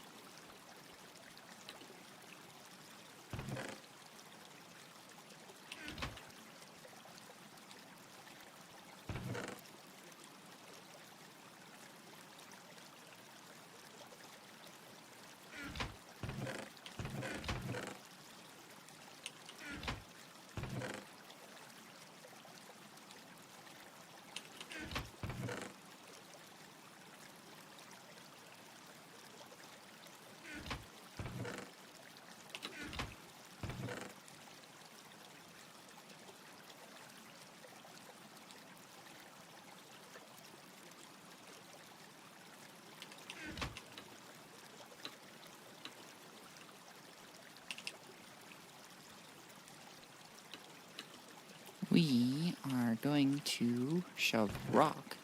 We are going to shove rock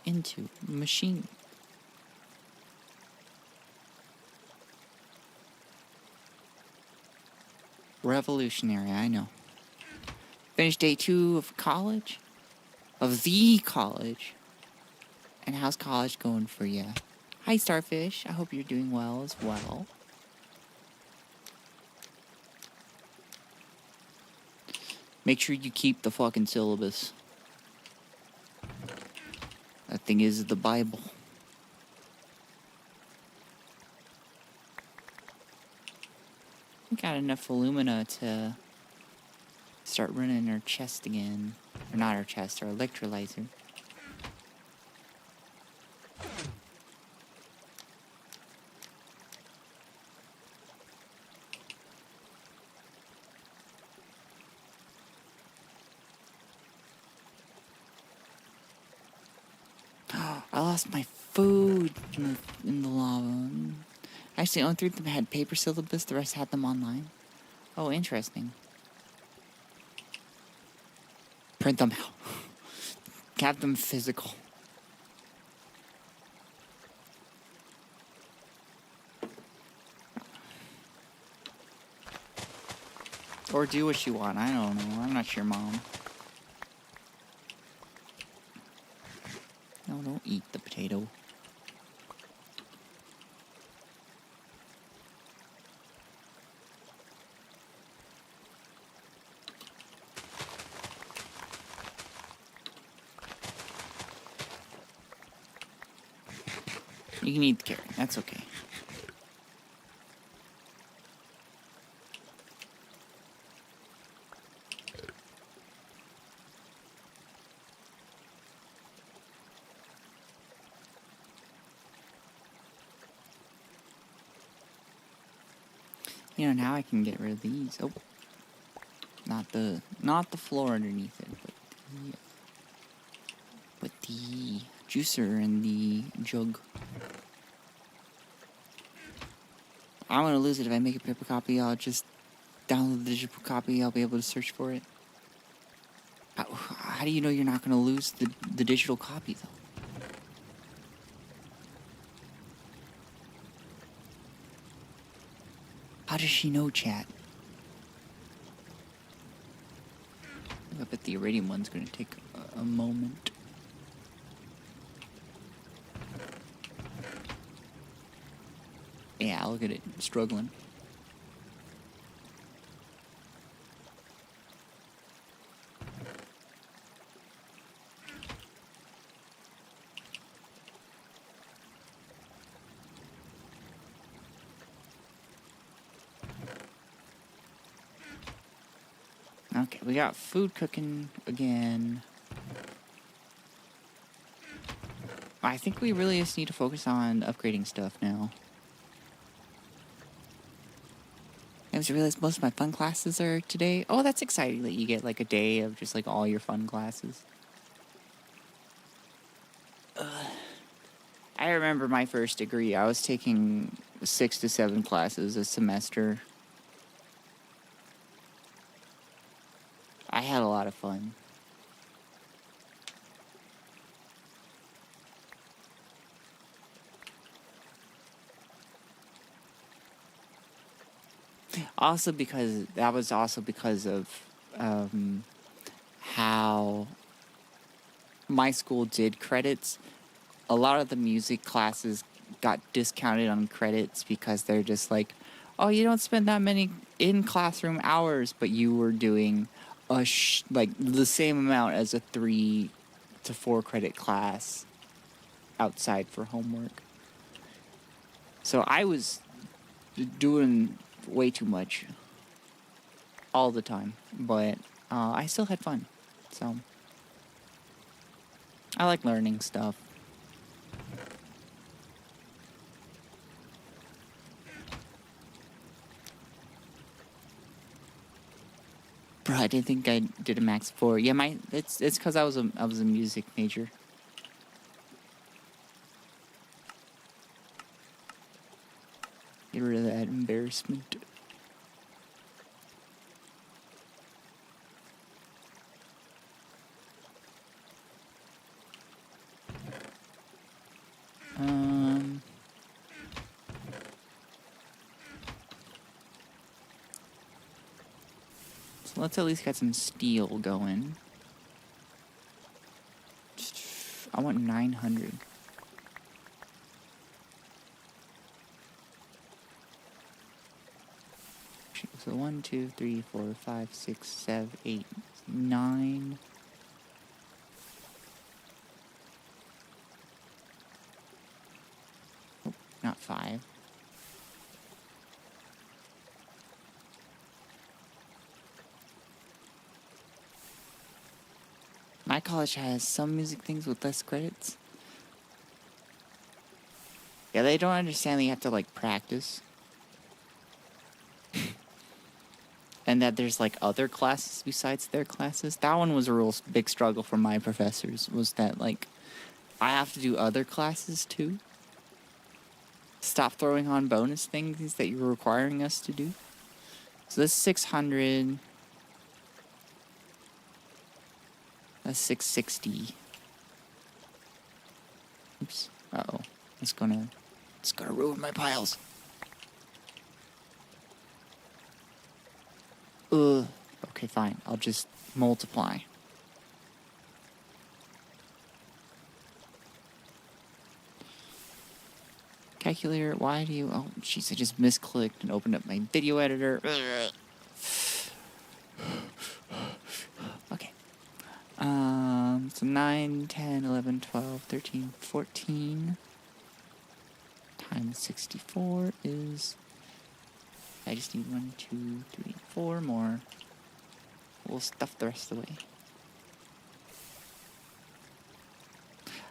into machine. Revolutionary, I know. Finished day 2 of college. Of the college. And how's college going for you? Hi, Starfish. I hope you're doing well as well. Make sure you keep the fucking syllabus. That thing is the Bible. We got enough alumina to start running our chest again. Or not our chest, our electrolyzer. I lost my food in the lava. Actually, only 3 of them had paper syllabus, the rest had them online. Oh, interesting. Print them out. Have them physical. Or do what you want, I don't know. I'm not your mom. No, don't eat the potato. You can eat the carrot, that's okay. You know, now I can get rid of these. Oh. Not the floor underneath it, but the juicer and the jug. I'm gonna lose it if I make a paper copy. I'll just download the digital copy, I'll be able to search for it. How do you know you're not going to lose the digital copy, though? How does she know, chat? I bet the iridium one's going to take a moment. Yeah, look at it, struggling. Okay, we got food cooking again. I think we really just need to focus on upgrading stuff now. I just realized most of my fun classes are today. Oh, that's exciting that you get like a day of just like all your fun classes. I remember my first degree. I was taking 6 to 7 classes a semester. I had a lot of fun. Also because that was also because of how my school did credits. A lot of the music classes got discounted on credits because they're just like, oh, you don't spend that many in classroom hours, but you were doing like the same amount as a 3 to 4 credit class outside for homework. So I was doing way too much all the time, but I still had fun. So I like learning stuff. Bro, I didn't think I did a max 4. Yeah, it's because I was a music major. Get rid of that embarrassment. So let's at least get some steel going. I want 900. So 1, 2, 3, 4, 5, 6, 7, 8, 9. Oh, not 5. My college has some music things with less credits. Yeah, they don't understand that you have to, like, practice. And that there's, like, other classes besides their classes. That one was a real big struggle for my professors, was that, like, I have to do other classes, too. Stop throwing on bonus things that you're requiring us to do. So this is 600. That's 660. Oops. Uh-oh. It's gonna ruin my piles. Ugh. Okay, fine. I'll just multiply. Calculator, why do you... Oh, jeez, I just misclicked and opened up my video editor. Okay. So 9, 10, 11, 12, 13, 14 times 64 is... I just need 1, 2, 3, 4 more. We'll stuff the rest of the way.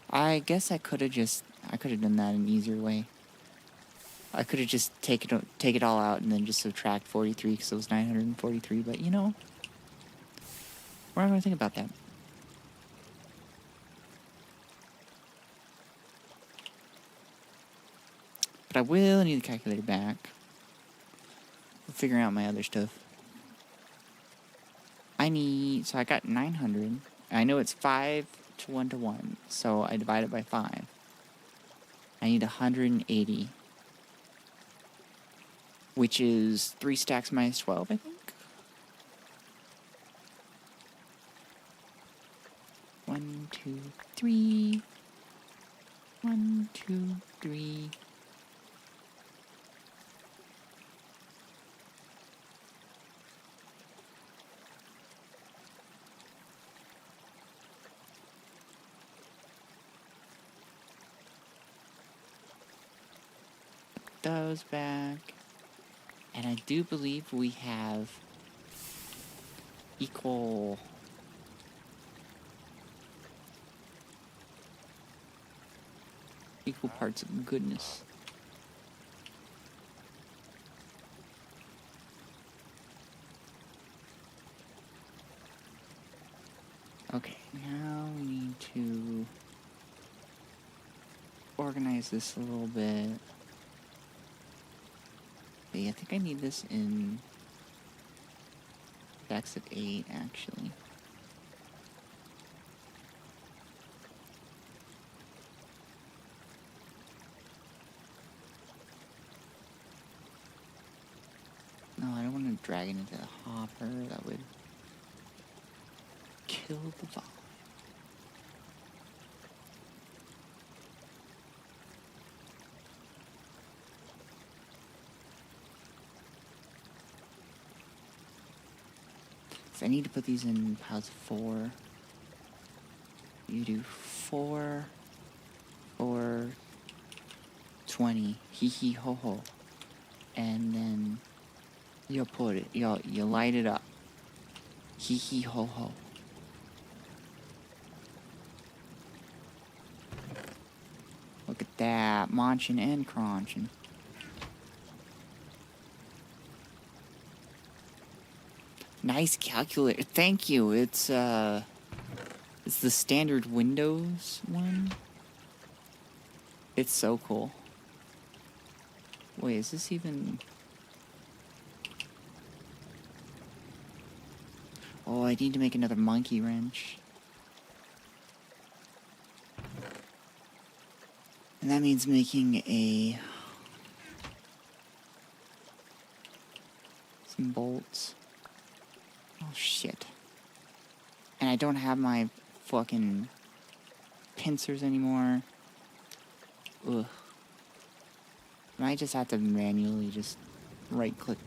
I guess I could have done that in an easier way. I could have just take it all out and then just subtract 43 because it was 943, but you know, we're not going to think about that. But I will need the calculator back. We'll figure out my other stuff. So I got 900. I know it's 5 to 1 to 1, so I divide it by 5. I need 180, which is 3 stacks minus 12, I think. 1, 2, 3. 1, 2, 3. Those back. And I do believe we have equal parts of goodness. Okay, now we need to organize this a little bit. Yeah, I think I need this in stacks of 8, actually. No, I don't want to drag it into the hopper. That would kill the vibe. So I need to put these in piles of 4. You do 4, 4, 20, hee hee ho ho. And then you put it, you light it up. Hee hee ho ho. Look at that, munching and crunching. Nice calculator. Thank you. It's the standard Windows one. It's so cool. Wait, is this even... Oh, I need to make another monkey wrench. And that means making some bolts. Oh, shit. And I don't have my fucking pincers anymore. Ugh. I might just have to manually just right-click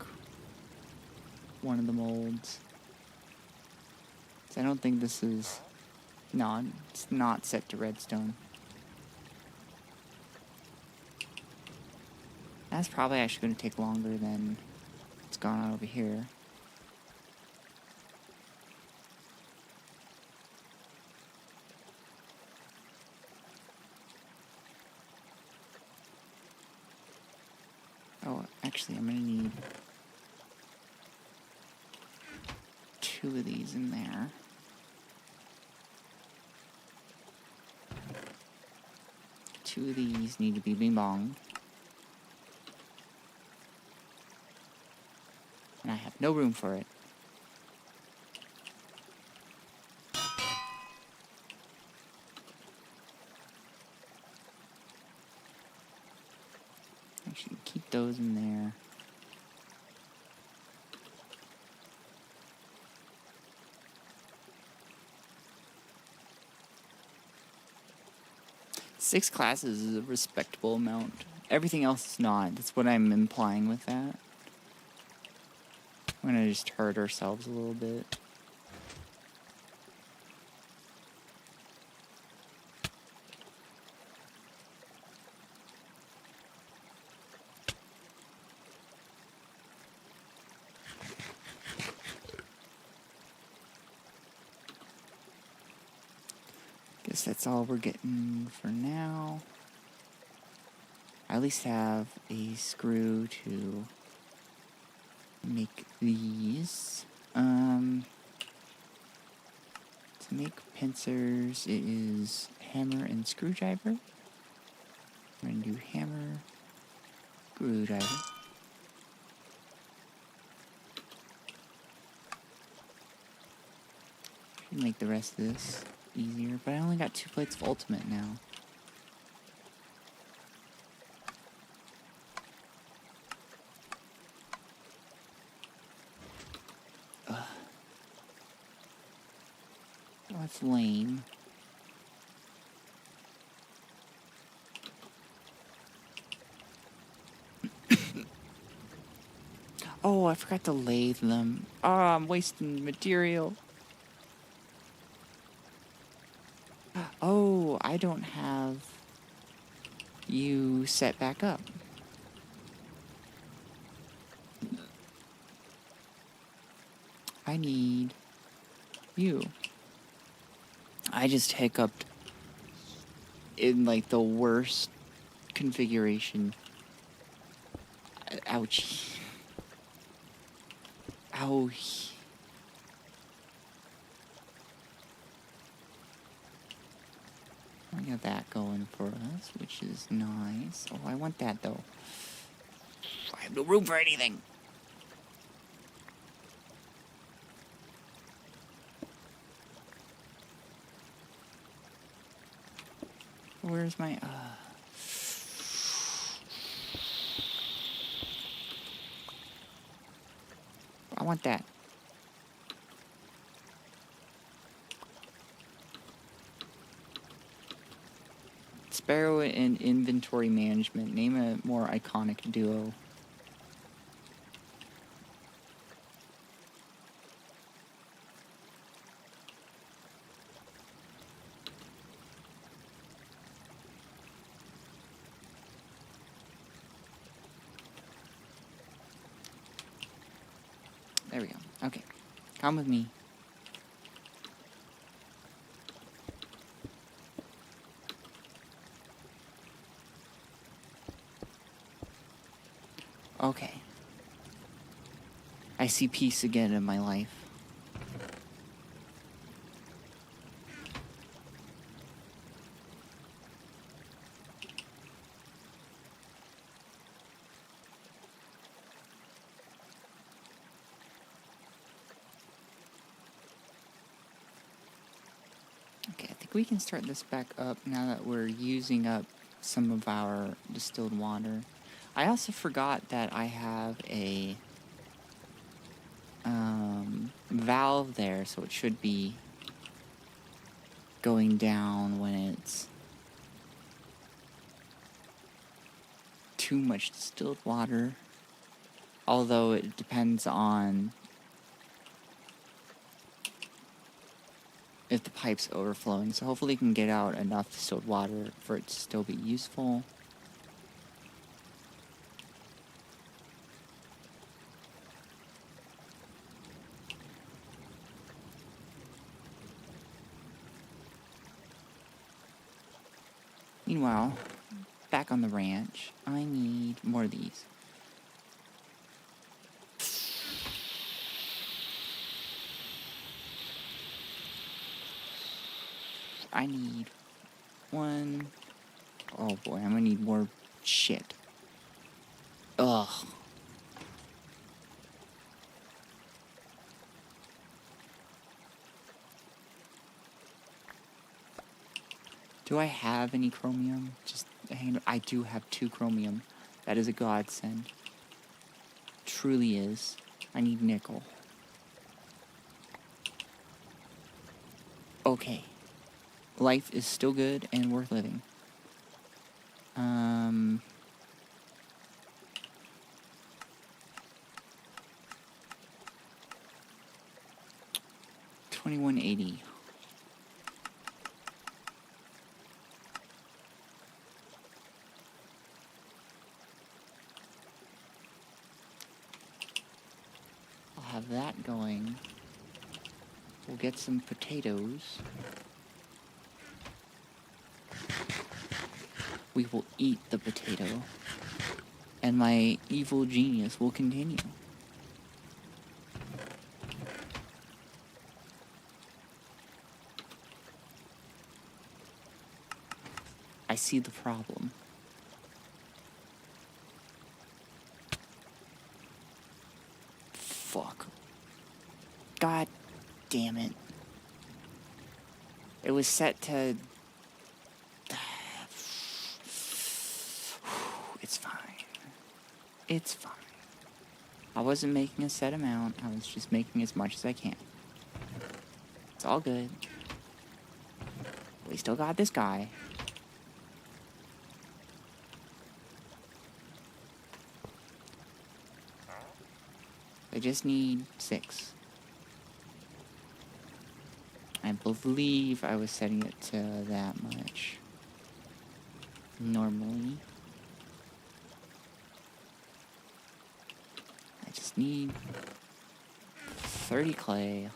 one of the molds. I don't think this is... No, it's not set to redstone. That's probably actually going to take longer than what's going on over here. Oh, actually, I'm going to need 2 of these in there. Two of these need to be bing-bong. And I have no room for it. Actually, keep those in there. Six classes is a respectable amount. Everything else is not. That's what I'm implying with that. We're gonna just hurt ourselves a little bit. Guess that's all we're getting for now. I at least have a screw to make these. To make pincers, it is hammer and screwdriver. We're gonna do hammer, screwdriver. make the rest of this easier, but I only got 2 plates of ultimate now. Ugh. Oh, that's lame. Oh, I forgot to lathe them. Oh, I'm wasting material. Oh, I don't have you set back up. I need you. I just hiccuped in like the worst configuration. Ouch. Ow. We got that going for us, which is nice. Oh, I want that though. I have no room for anything. Where's my I want that. Sparrow and inventory management. Name a more iconic duo. There we go. Okay. Come with me. Okay. I see peace again in my life. Okay, I think we can start this back up now that we're using up some of our distilled water. I also forgot that I have a valve there, so it should be going down when it's too much distilled water. Although it depends on if the pipe's overflowing, so hopefully you can get out enough distilled water for it to still be useful. Meanwhile, back on the ranch, I need more of these. I need one. Oh boy, I'm gonna need more shit. Ugh. Do I have any chromium? Just I do have 2 chromium. That is a godsend. Truly is. I need nickel. Okay. Life is still good and worth living. 2180. I'll have that going. We'll get some potatoes. We will eat the potato. And my evil genius will continue. I see the problem. Fuck. God damn it. It was set to... It's fine. It's fine. I wasn't making a set amount. I was just making as much as I can. It's all good. We still got this guy. I just need 6. I believe I was setting it to that much. Normally. I just need 30 clay.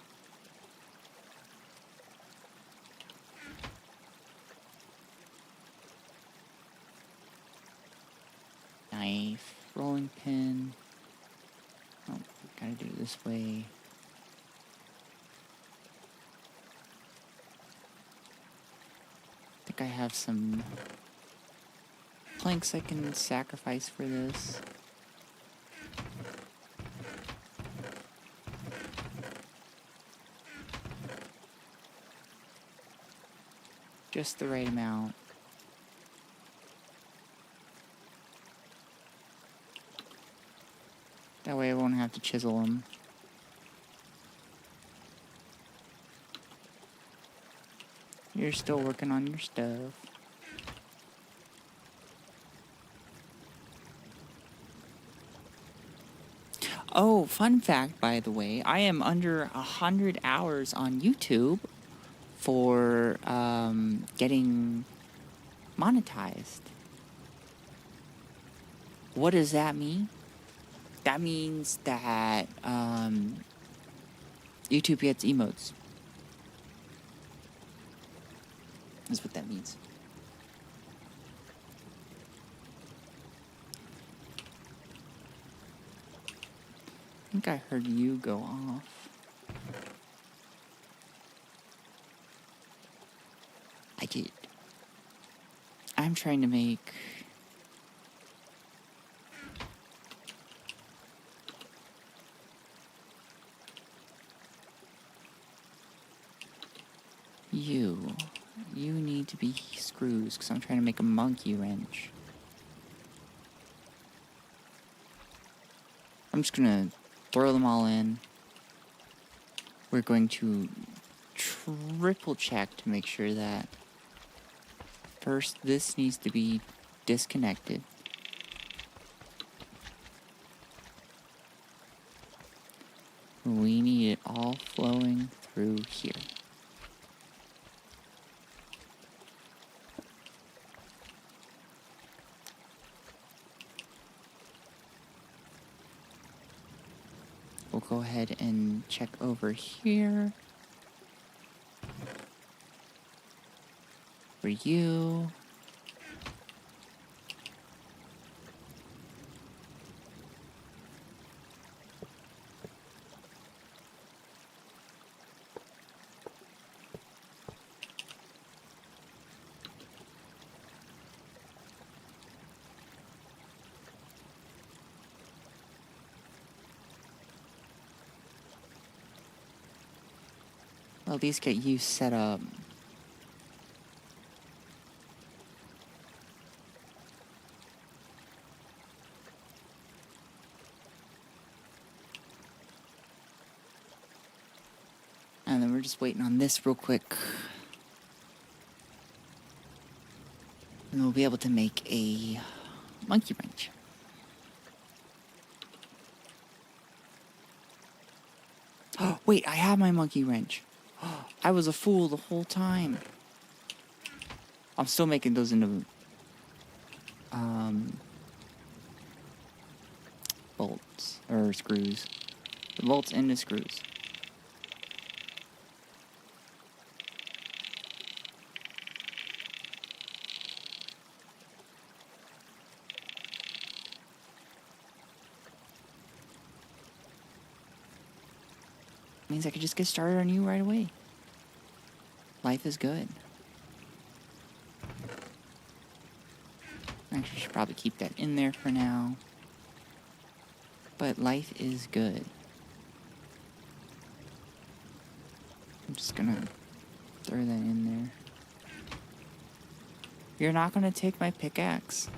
Knife, rolling pin. Oh, gotta do it this way. I think I have some planks I can sacrifice for this. Just the right amount. That way I won't have to chisel them. You're still working on your stuff. Oh, fun fact, by the way, I am under 100 hours on YouTube for getting monetized. What does that mean? That means that YouTube gets emotes. That's what that means. I think I heard you go off. I did. I'm trying to make... You need to be screws, because I'm trying to make a monkey wrench. I'm just gonna throw them all in. We're going to triple check to make sure that first this needs to be disconnected. We need it all flowing through here. We'll go ahead and check over here. For you. Well, these get you set up. And then we're just waiting on this real quick. And we'll be able to make a monkey wrench. Oh, wait, I have my monkey wrench. I was a fool the whole time. I'm still making those into bolts or screws. The bolts into screws. Means I could just get started on you right away. Life is good. Actually, I should probably keep that in there for now. But life is good. I'm just gonna throw that in there. You're not gonna take my pickaxe?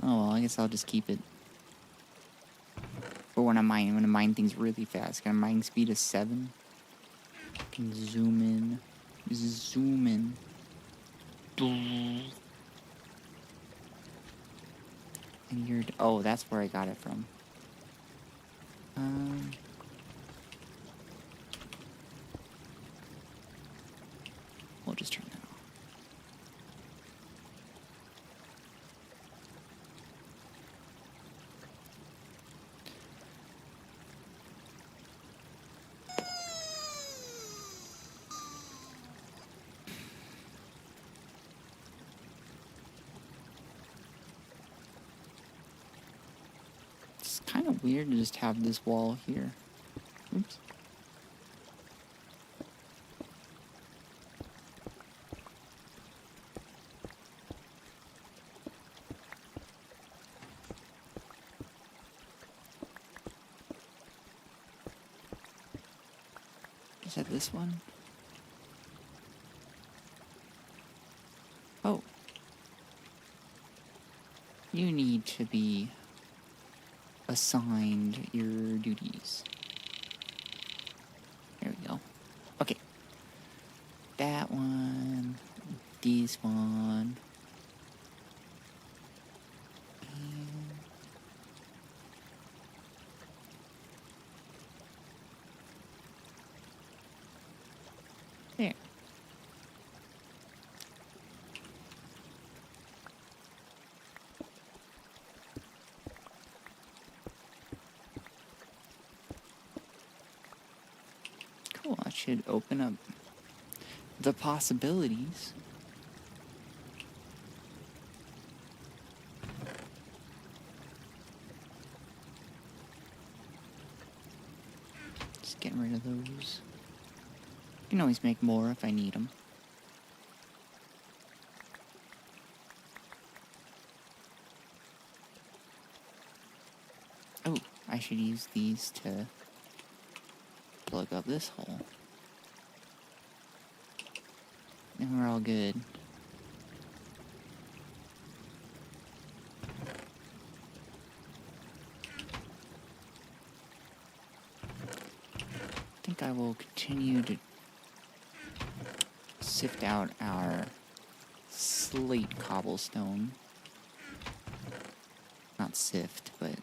Oh well, I guess I'll just keep it. For when I mine things really fast. Got a mining speed of 7. I can zoom in. Zoom in. And you're... Oh, that's where I got it from. We'll just turn that off. It's kind of weird to just have this wall here. Oops. Is that this one? Oh. You need to be assigned your duties. There we go. Okay. That one. This one. And there. Cool, that should open up the possibilities. Just getting rid of those. Can always make more if I need them. Oh, I should use these to plug up this hole. And we're all good. I think I will continue to sift out our slate cobblestone. Not sift, but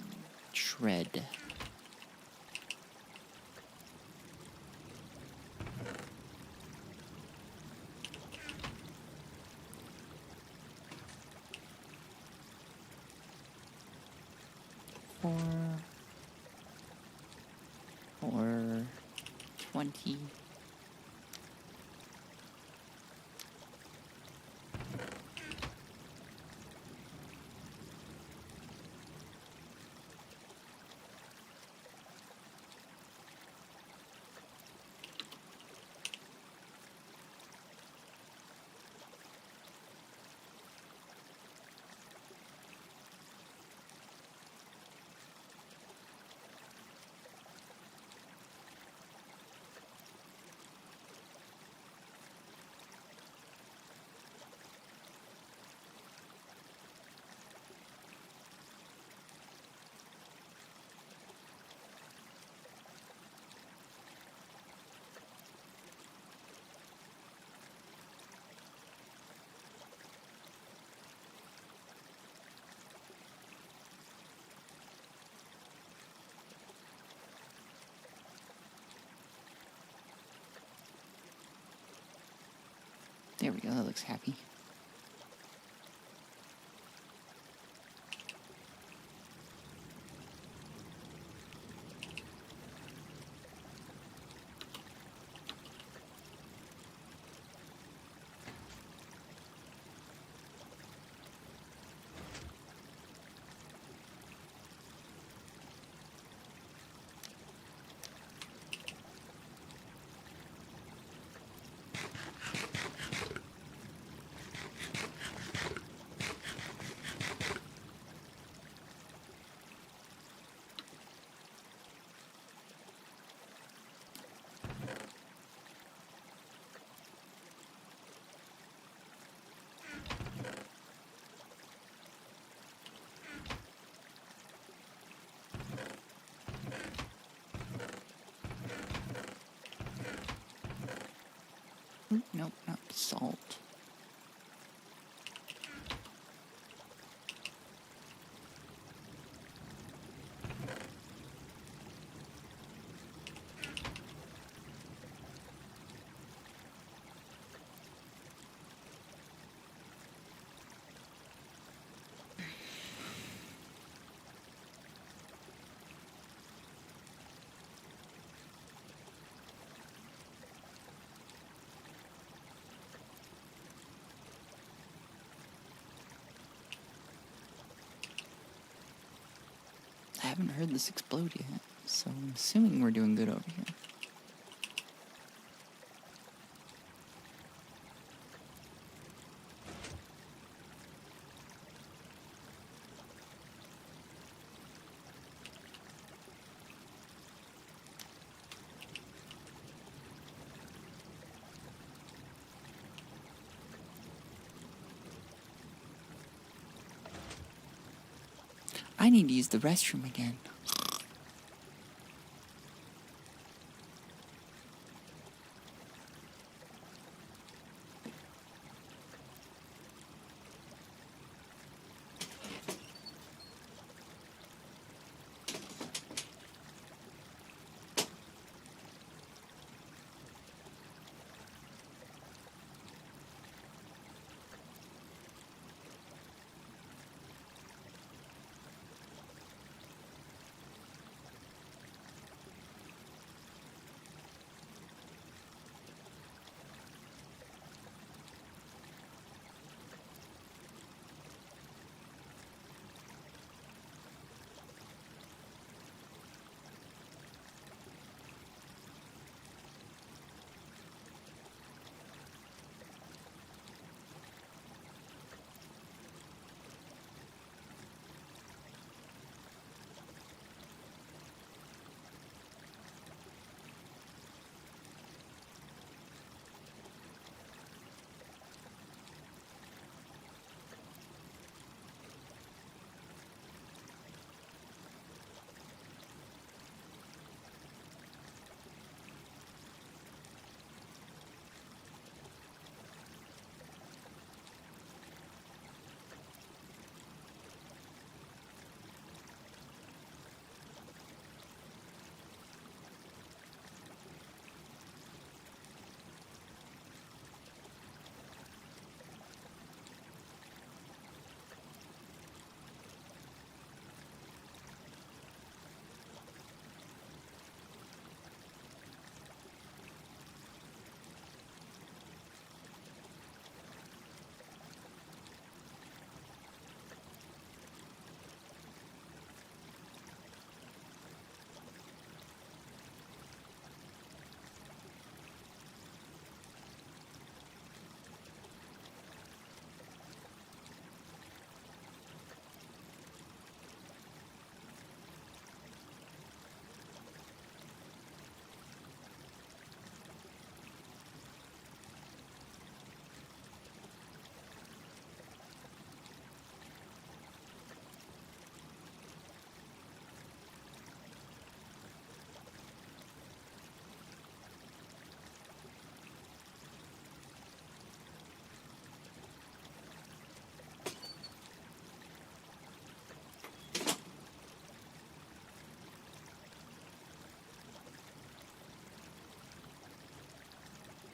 shred. Or 20. There we go, that looks happy. Nope, not salt. I haven't heard this explode yet, so I'm assuming we're doing good over here. I need to use the restroom again.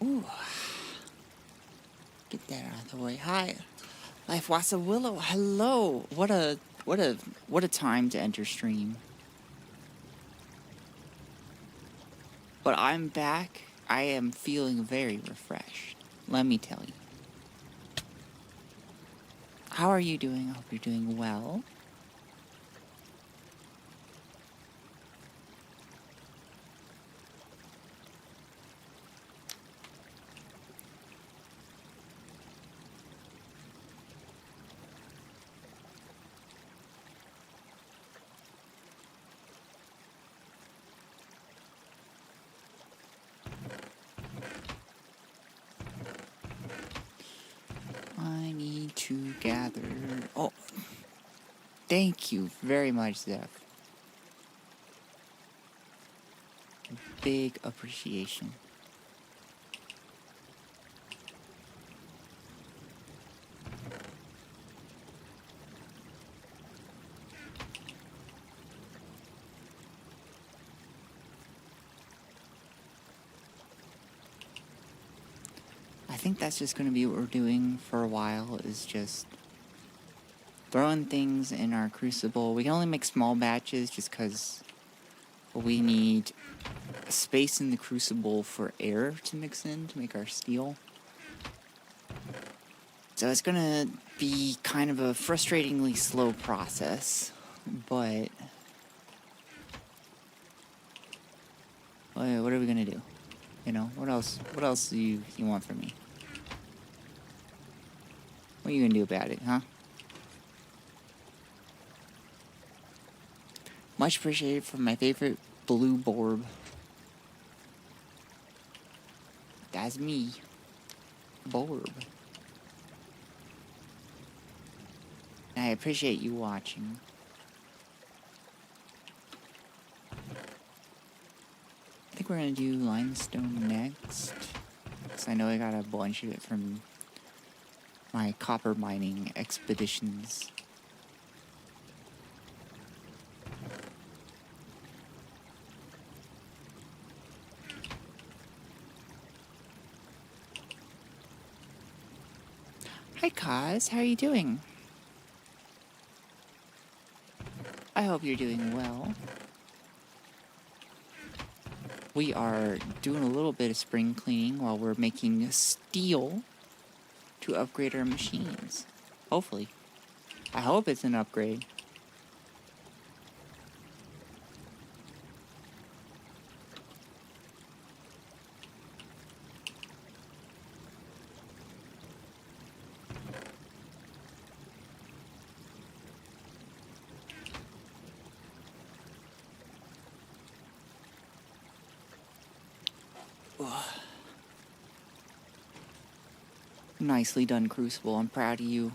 Ooh. Get that out of the way. Hi. Life Wassa Willow. Hello. What a time to enter stream. But I'm back. I am feeling very refreshed. Let me tell you. How are you doing? I hope you're doing well. I need to gather... Oh, thank you very much, Zeph. Big appreciation. think that's just going to be what we're doing for a while, is just throwing things in our crucible. We can only make small batches just because we need space in the crucible for air to mix in to make our steel. So it's going to be kind of a frustratingly slow process, but what are we going to do? You know, what else do you want from me? What are you going to do about it, huh? Much appreciated from my favorite blue borb. That's me. Borb. And I appreciate you watching. I think we're gonna do limestone next, because I know I got a bunch of it from my copper mining expeditions. Hi Kaz, how are you doing? I hope you're doing well. We are doing a little bit of spring cleaning while we're making steel to upgrade our machines. Hopefully. I hope it's an upgrade. Nicely done, Crucible. I'm proud of you.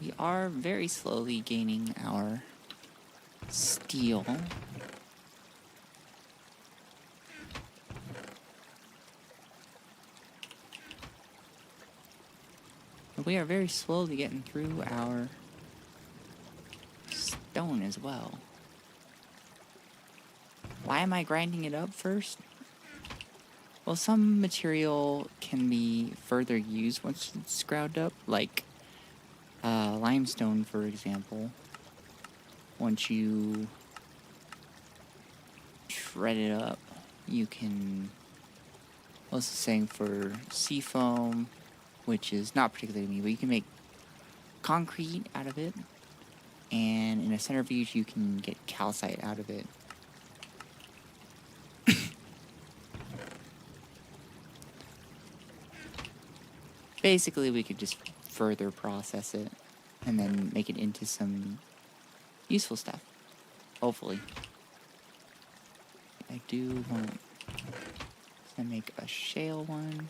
We are very slowly gaining our steel. But we are very slowly getting through our stone as well. Why am I grinding it up first? Well, some material can be further used once it's ground up, like limestone, for example. Once you shred it up, you can, what's the saying for seafoam, which is not particularly me, but you can make concrete out of it, and in a centrifuge you can get calcite out of it. Basically, we could just further process it and then make it into some useful stuff. Hopefully. I do want to make a shale one.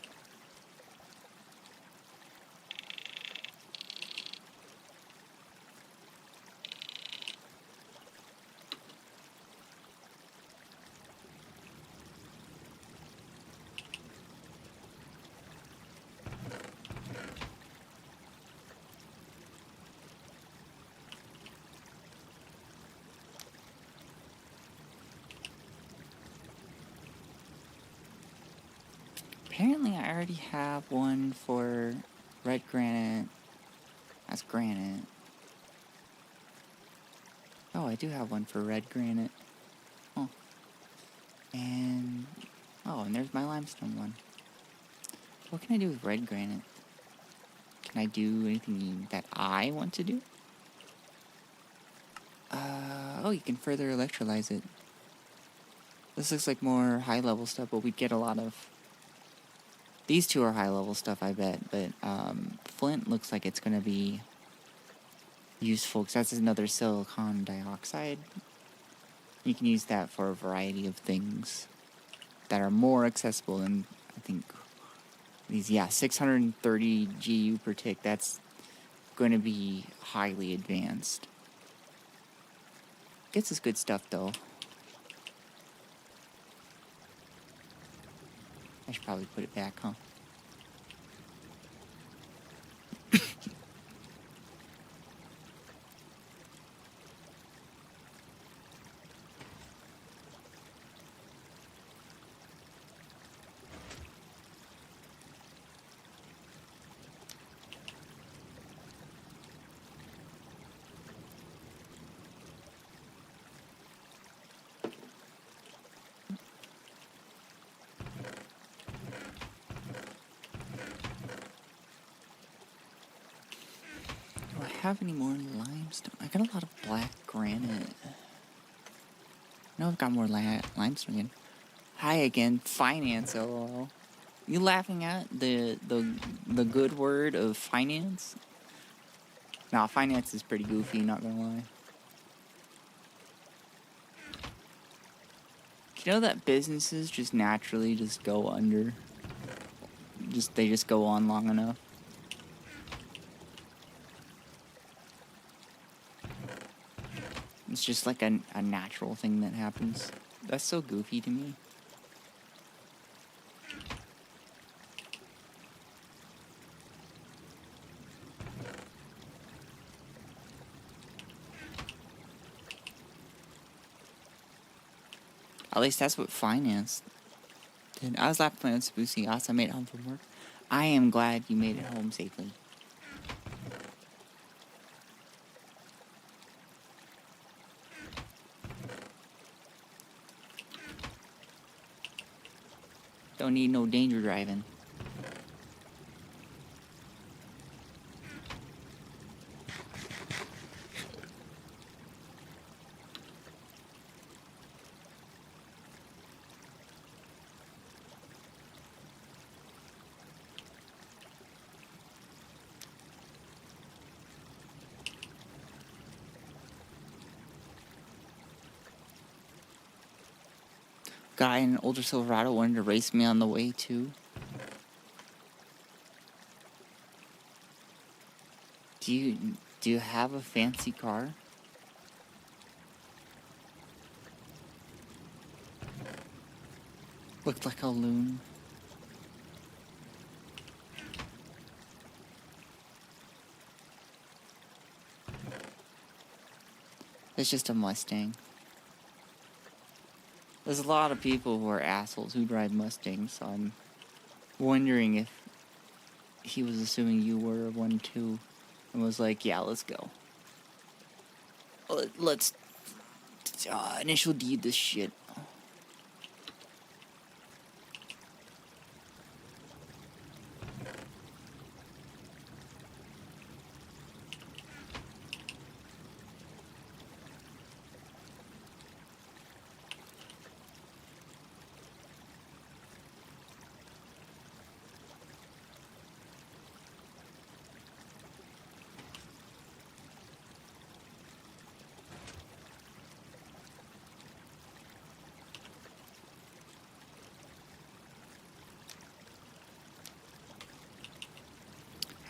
Apparently I already have one for red granite. That's granite. Oh, I do have one for red granite. Oh. And there's my limestone one. What can I do with red granite? Can I do anything that I want to do? You can further electrolyze it. This looks like more high-level stuff, but we'd get a lot of... These two are high-level stuff, I bet, but flint looks like it's going to be useful, because that's another silicon dioxide. You can use that for a variety of things that are more accessible than, I think, these, 630 GU per tick. That's going to be highly advanced. Gets us good stuff, though. I should probably put it back, huh? Do I have any more limestone? I got a lot of black granite. No, I've got more limestone again. Hi again, finance, lol. You laughing at the good word of finance? Nah, finance is pretty goofy, not gonna lie. You know that businesses just naturally just go under? They just go on long enough. It's just like a natural thing that happens. That's so goofy to me. At least that's what finance did. I was laughing playing with Spoocy. Awesome, I made it home from work. I am glad you made it home safely. Don't need no danger driving. Guy in an older Silverado wanted to race me on the way too. Do you have a fancy car? Looked like a loon. It's just a Mustang. There's a lot of people who are assholes who drive Mustangs, so I'm wondering if he was assuming you were one too, and was like, yeah, let's go. Let's initial D this shit.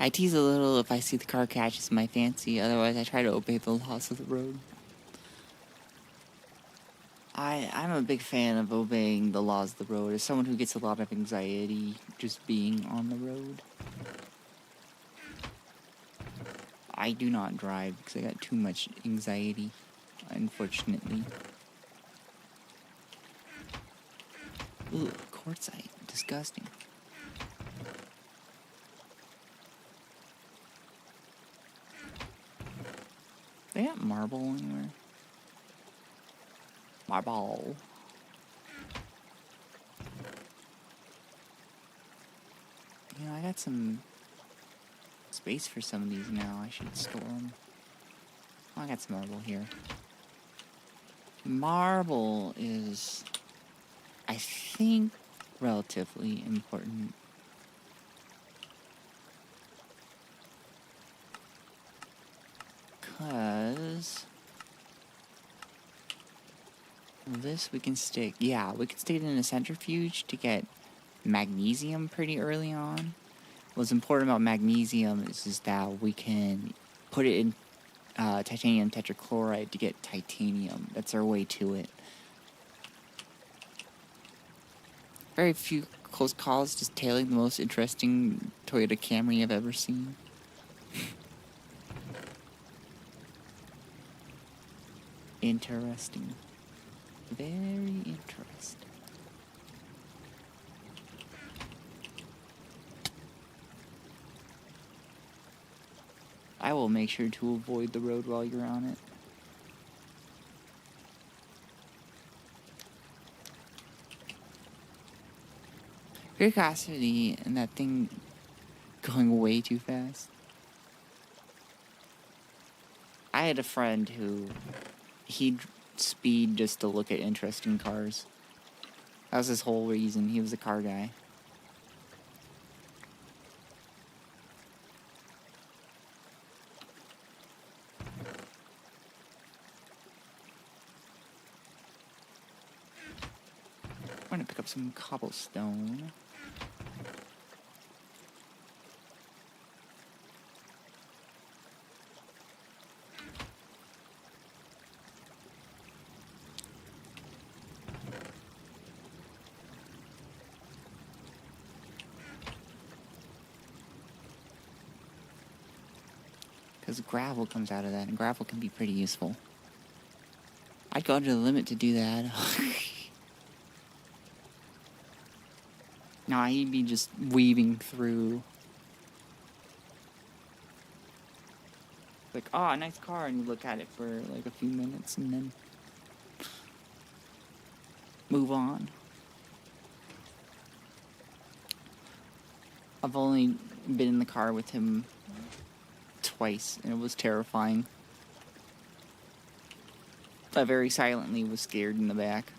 I tease a little if I see the car catches my fancy, otherwise I try to obey the laws of the road. I'm a big fan of obeying the laws of the road. As someone who gets a lot of anxiety just being on the road. I do not drive because I got too much anxiety, unfortunately. Ooh, quartzite. Disgusting. They got marble anywhere? Marble. You know, I got some space for some of these now. I should store them. Oh, I got some marble here. Marble is, I think, relatively important. Because this we can stick, yeah, we can stick it in a centrifuge to get magnesium pretty early on. What's important about magnesium is that we can put it in titanium tetrachloride to get titanium. That's our way to it. Very few close calls, just tailing the most interesting Toyota Camry I've ever seen. Interesting. Very interesting. I will make sure to avoid the road while you're on it. Curiosity and that thing going way too fast. I had a friend who he'd speed just to look at interesting cars. That was his whole reason. He was a car guy. I'm gonna pick up some cobblestone. Because gravel comes out of that, and gravel can be pretty useful. I'd go to the limit to do that. Nah, he'd be just weaving through. Like, oh, nice car, and you look at it for like a few minutes and then move on. I've only been in the car with him twice, and it was terrifying. I very silently was scared in the back.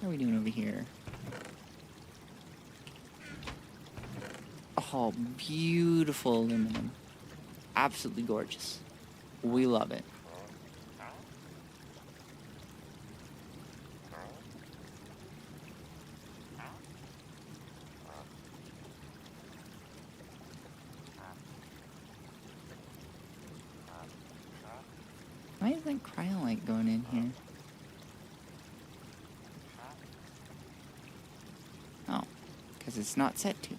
What are we doing over here? Oh, beautiful aluminum. Absolutely gorgeous. We love it. Why isn't cryolite going in here? Oh, because it's not set to.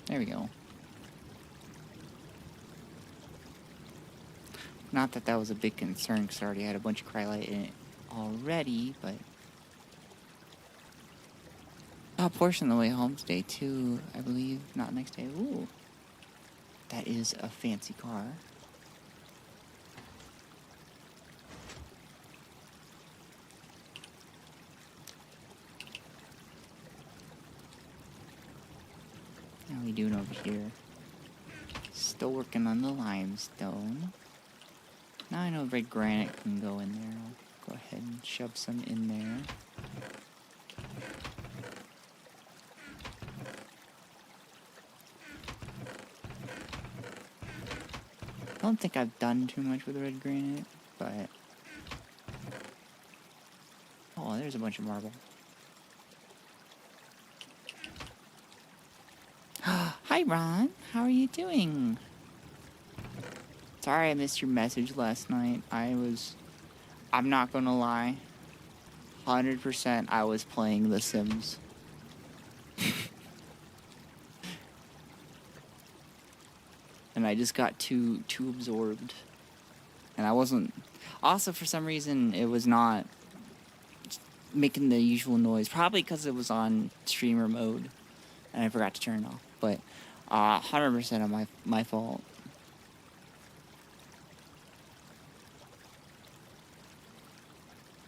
There we go. Not that that was a big concern, because I already had a bunch of cryolite in it already, but... a portion of the way home today, too, I believe. Not next day. Ooh. That is a fancy car. How are we doing over here? Still working on the limestone. Now I know red granite can go in there. I'll go ahead and shove some in there. I don't think I've done too much with red granite, but... oh, there's a bunch of marble. Hi, Ron. How are you doing? Sorry I missed your message last night. I'm not gonna lie. 100% I was playing The Sims. And I just got too absorbed. And I wasn't... also, for some reason, it was not making the usual noise. Probably because it was on streamer mode. And I forgot to turn it off. But 100% of my fault.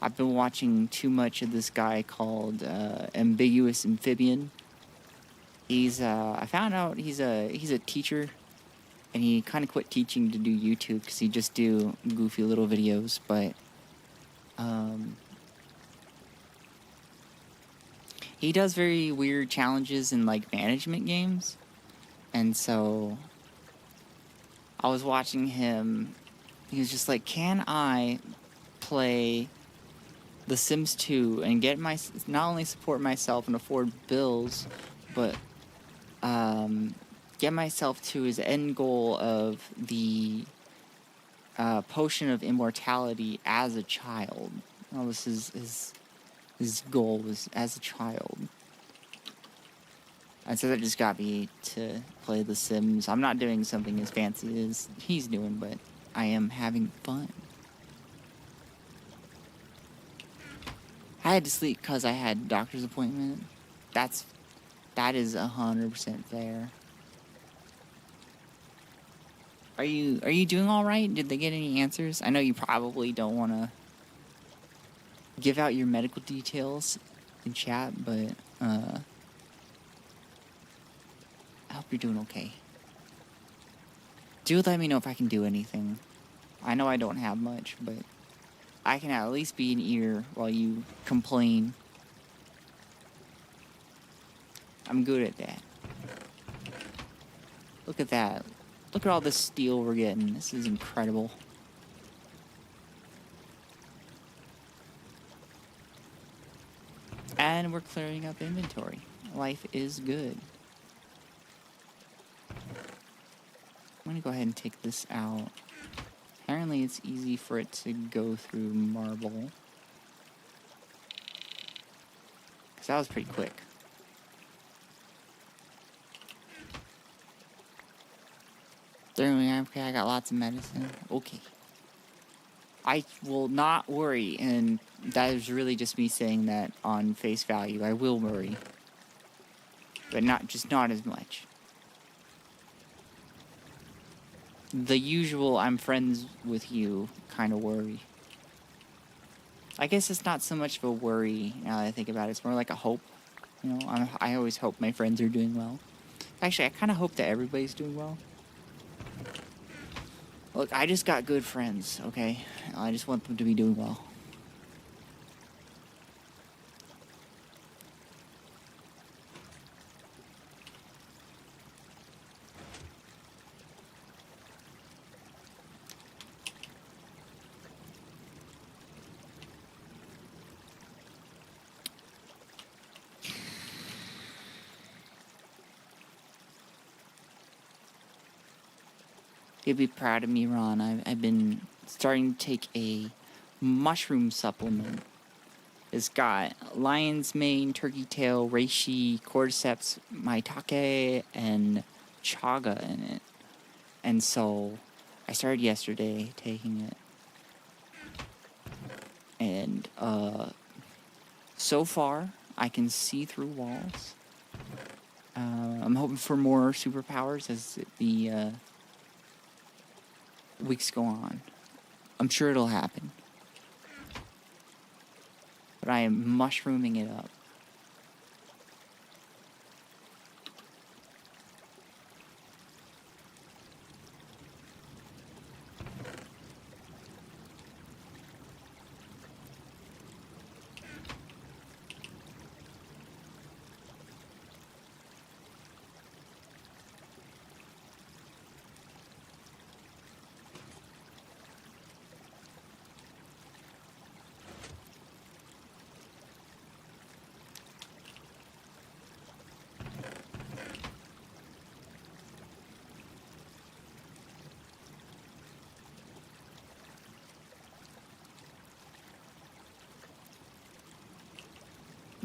I've been watching too much of this guy called Ambiguous Amphibian. He's I found out he's a teacher, and he kind of quit teaching to do YouTube because he just do goofy little videos. But he does very weird challenges in like management games, And so I was watching him. He was just like, can I play The Sims 2 and get not only support myself and afford bills, but get myself to his end goal of the potion of immortality as a child. That was his goal was as a child. And so that just got me to play The Sims. I'm not doing something as fancy as he's doing, but I am having fun. I had to sleep because I had a doctor's appointment. That is 100% fair. Are you doing all right? Did they get any answers? I know you probably don't want to give out your medical details in chat, but I hope you're doing okay. Do let me know if I can do anything. I know I don't have much, but I can at least be an ear while you complain. I'm good at that. Look at that. Look at all this steel we're getting. This is incredible. And we're clearing up inventory. Life is good. I'm gonna go ahead and take this out. Apparently it's easy for it to go through marble. Because that was pretty quick. Okay, I got lots of medicine. Okay. I will not worry, and that is really just me saying that on face value. I will worry. But not as much. The usual I'm friends with you kind of worry. I guess it's not so much of a worry now that I think about it. It's more like a hope. You know, I always hope my friends are doing well. Actually, I kind of hope that everybody's doing well. Look, I just got good friends, okay? I just want them to be doing well. You'd be proud of me, Ron. I've been starting to take a mushroom supplement. It's got lion's mane, turkey tail, reishi, cordyceps, maitake, and chaga in it. And so I started yesterday taking it. And so far, I can see through walls. I'm hoping for more superpowers as the weeks go on. I'm sure it'll happen. But I am mushrooming it up.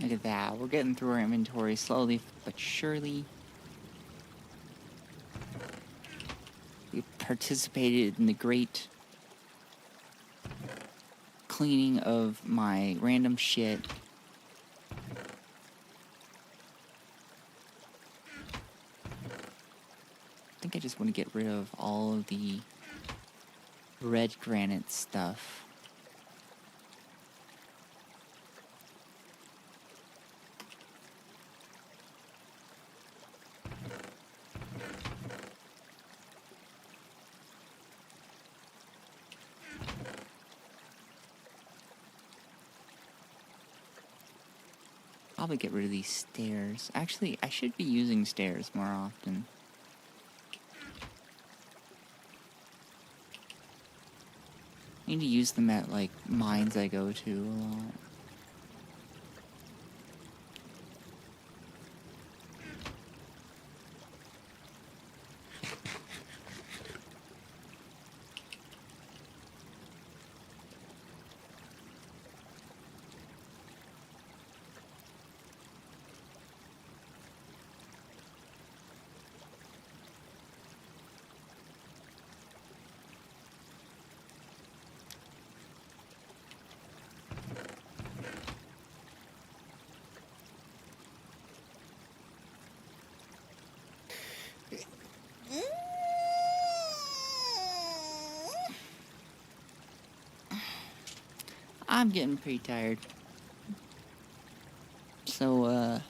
Look at that. We're getting through our inventory slowly but surely. We participated in the great cleaning of my random shit. I think I just want to get rid of all of the red granite stuff. Probably get rid of these stairs. Actually, I should be using stairs more often. need to use them at, like, mines I go to a lot. I'm getting pretty tired. So,